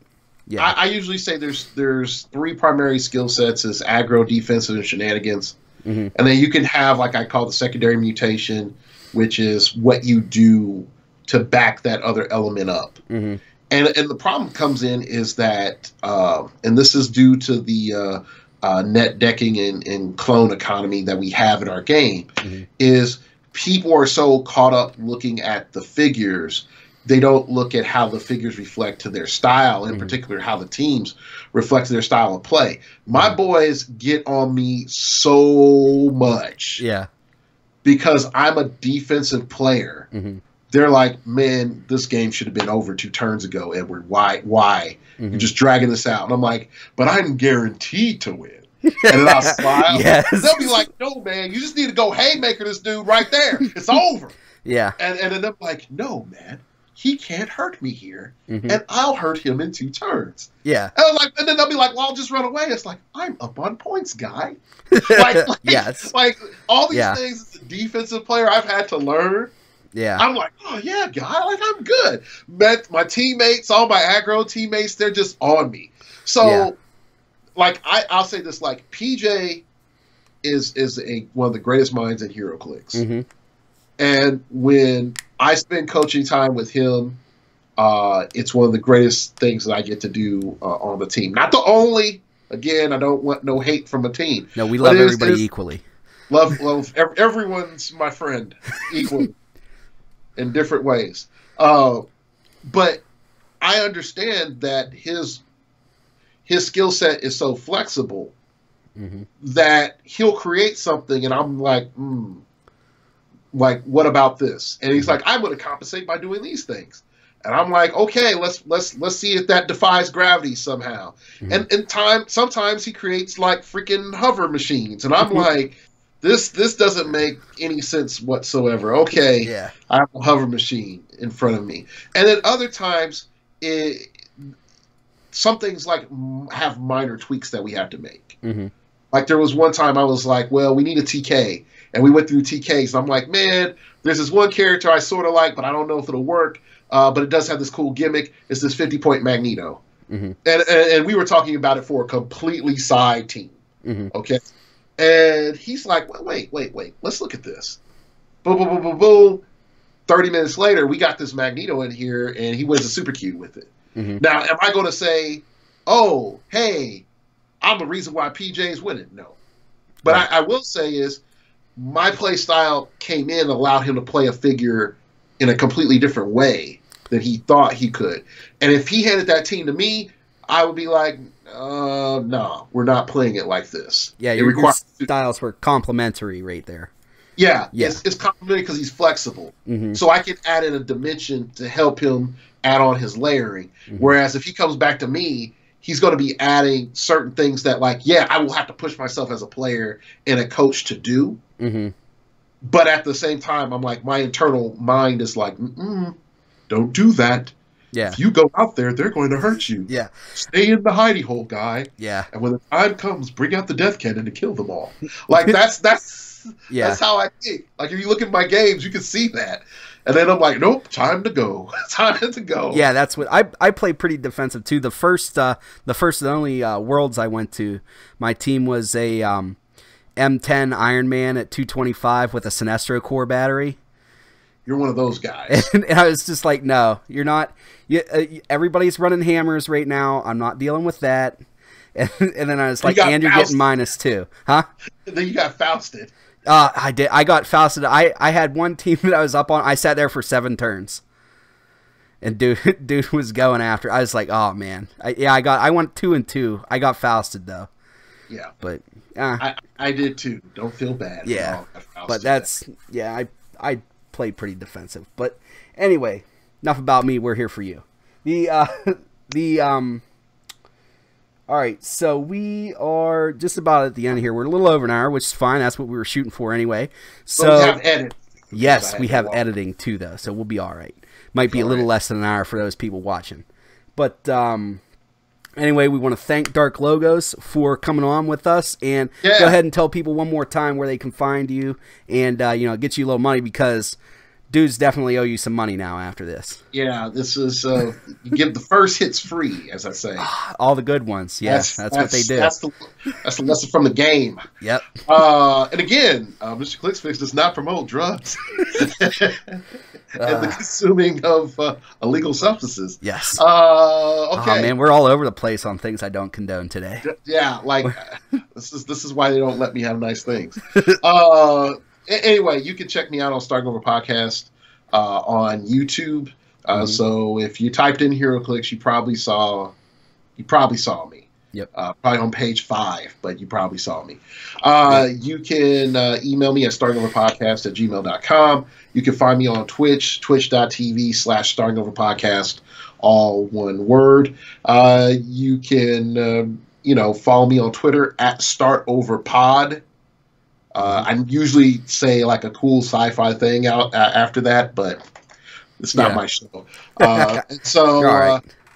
Yeah, I usually say there's three primary skill sets: is aggro, defensive, and shenanigans. Mm-hmm. And then you can have, like I call the secondary mutation, which is what you do to back that other element up. Mm-hmm. And the problem comes in is that, and this is due to the net decking and clone economy that we have in our game, mm-hmm. is people are so caught up looking at the figures, they don't look at how the figures reflect to their style, in mm-hmm. particular how the teams reflect their style of play. My boys get on me so much. Yeah. Because I'm a defensive player. Mm-hmm. They're like, man, this game should have been over 2 turns ago, Edward. Why? Mm-hmm. You're just dragging this out. And I'm like, but I'm guaranteed to win. And then I'll smile. Yes. They'll be like, no, man, you just need to go haymaker this dude right there. It's over. Yeah. And then I'm like, no, man. He can't hurt me here, mm-hmm. and I'll hurt him in 2 turns. Yeah. And then they'll be like, well, I'll just run away. It's like, I'm up on points, guy. Yes. Like all these things as a defensive player I've had to learn. Yeah. I'm like, oh, yeah, guy, like I'm good. My teammates, all my aggro teammates, they're just on me. So, like, I'll say this, like, PJ is one of the greatest minds in Heroclix. Mm-hmm. And when I spend coaching time with him, it's one of the greatest things that I get to do on the team. Not the only. Again, I don't want no hate from a team. No, we love everybody equally. Love everyone's my friend equally in different ways. But I understand that his skill set is so flexible mm-hmm. that he'll create something, and I'm like, like, what about this? And he's like, I'm going to compensate by doing these things. And I'm like, okay, let's see if that defies gravity somehow. Mm-hmm. And sometimes he creates like freaking hover machines, and I'm like, this doesn't make any sense whatsoever. Okay, I have a hover machine in front of me. And then other times, some things like have minor tweaks that we have to make. Mm-hmm. Like there was one time I was like, well, we need a TK. And we went through TKs. And I'm like, man, there's this one character I sort of like, but I don't know if it'll work. But it does have this cool gimmick. It's this 50-point Magneto. Mm-hmm. And we were talking about it for a completely side team. Mm-hmm. Okay. And he's like, well, wait. Let's look at this. Boom, boom, boom, boom, boom. 30 minutes later, we got this Magneto in here, and he wins a super cube with it. Mm-hmm. Now, am I going to say, oh, hey, I'm the reason why PJ is winning? No. But I will say is, my play style came in and allowed him to play a figure in a completely different way than he thought he could. And if he handed that team to me, I would be like, no, we're not playing it like this. Yeah, your styles were complementary right there. Yeah. It's complementary because he's flexible. So I can add in a dimension to help him add on his layering. Whereas if he comes back to me, he's going to be adding certain things that, like, I will have to push myself as a player and a coach to do. But at the same time, I'm like, my internal mind is like, don't do that. Yeah. If you go out there, they're going to hurt you. Yeah. Stay in the hidey hole, guy. Yeah. And when the time comes, bring out the death cannon to kill them all. Like, that's how I think. Like, if you look at my games, you can see that. And then I'm like, nope, time to go. Time to go. Yeah, that's what I play pretty defensive too. The first and only Worlds I went to, my team was a M10 Iron Man at 225 with a Sinestro core battery. You're one of those guys. And I was just like, no, you're not. Everybody's running hammers right now. I'm not dealing with that. And then I was like, and you're getting -2. Huh? And then you got Fausted. I did. I got Fausted. I had one team that I was up on. I sat there for 7 turns. And dude was going after. I was like, oh, man. I went 2 and 2. I got Fausted, though. Yeah. But I did, too. Don't feel bad. Yeah. But that's, I played pretty defensive. But anyway, enough about me. We're here for you. All right, so we are just about at the end here. We're a little over an hour, which is fine. That's what we were shooting for anyway. So we have edit. Yes, we have editing too, though, so we'll be all right. Might be a little less than an hour for those people watching. But anyway, we want to thank Darklogos for coming on with us, and go ahead and tell people one more time where they can find you, and get you a little money, because dudes definitely owe you some money now after this. Yeah, this is you give the first hits free, as I say. All the good ones. Yes, that's what they do. That's the lesson from the game. Yep. And again, Mr. Clicksfix does not promote drugs and the consuming of illegal substances. Yes. Okay. Oh, man, we're all over the place on things I don't condone today. Yeah, like this is why they don't let me have nice things. Anyway, you can check me out on Starting Over Podcast on YouTube. So if you typed in Heroclix, you probably saw me. Yep. Probably on page 5, but you probably saw me. You can email me at startingoverpodcast@gmail.com. You can find me on Twitch, twitch.tv/startingoverpodcast, all one word. You can, follow me on Twitter at startoverpod. I usually say like a cool sci-fi thing out after that, but it's not my show.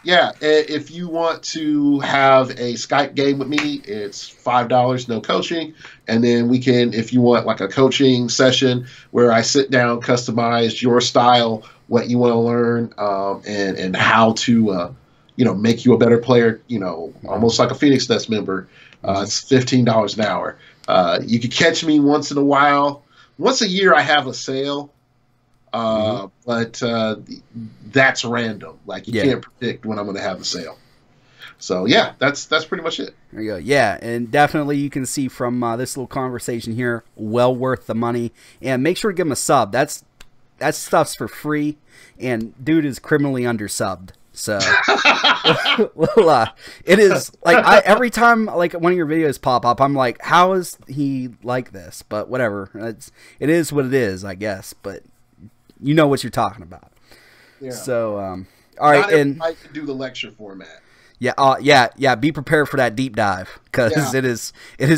If you want to have a Skype game with me, it's $5, no coaching. And then we can, if you want like a coaching session where I sit down, customize your style, what you want to learn, and how to, make you a better player, almost like a Phoenix Nest member. It's $15 an hour. You can catch me once in a while. Once a year I have a sale, but that's random. Like you can't predict when I'm going to have a sale. So yeah, that's pretty much it. There you go. Yeah, and definitely you can see from this little conversation here, well worth the money. And make sure to give him a sub. That stuff's for free, and dude is criminally undersubbed. So well, it is like every time like one of your videos pop up, I'm like, how is he like this? But whatever, it is what it is, I guess. But you know what you're talking about. Yeah. So all right, and I can do the lecture format. Yeah, be prepared for that deep dive, because it is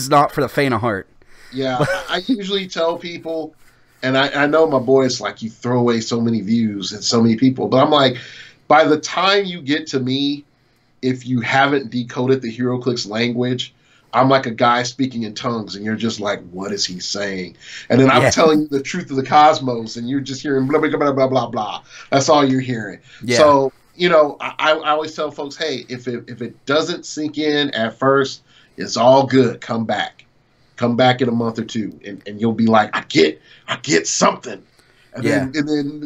not for the faint of heart. Yeah, I usually tell people, and I know my boys like, you throw away so many views and so many people, but I'm like, by the time you get to me, if you haven't decoded the Heroclix language, I'm like a guy speaking in tongues, and you're just like, what is he saying? And then I'm telling you the truth of the cosmos, and you're just hearing blah, blah, blah, blah, blah, blah. That's all you're hearing. Yeah. So, I always tell folks, hey, if it doesn't sink in at first, it's all good. Come back. Come back in a month or two, and you'll be like, I get something. And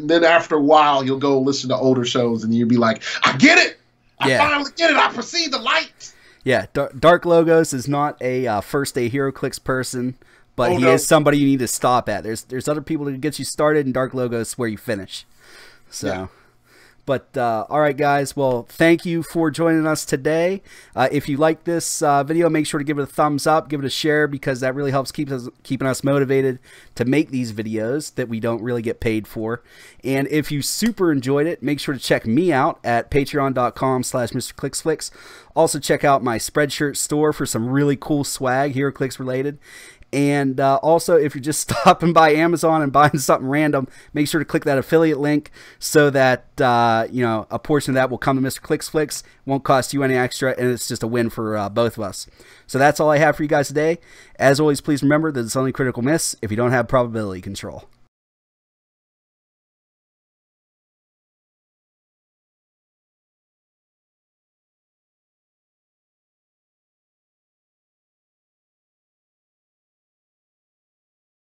then after a while, you'll go listen to older shows, and you'll be like, I get it. I finally get it. I perceive the light. Yeah, Darklogos is not a first-day Heroclix person, but he is somebody you need to stop at. There's other people that get you started, and Darklogos where you finish. So. Yeah. But, all right, guys. Well, thank you for joining us today. If you like this video, make sure to give it a thumbs up, give it a share, because that really helps keeping us motivated to make these videos that we don't really get paid for. And if you super enjoyed it, make sure to check me out at patreon.com/MrClicksFlix. Also, check out my Spreadshirt store for some really cool swag, Heroclix related. And also, if you're just stopping by Amazon and buying something random, make sure to click that affiliate link so that you know, a portion of that will come to Mr. ClicksFlix. Won't cost you any extra, and it's just a win for both of us. So that's all I have for you guys today. As always, please remember that it's only critical miss if you don't have probability control.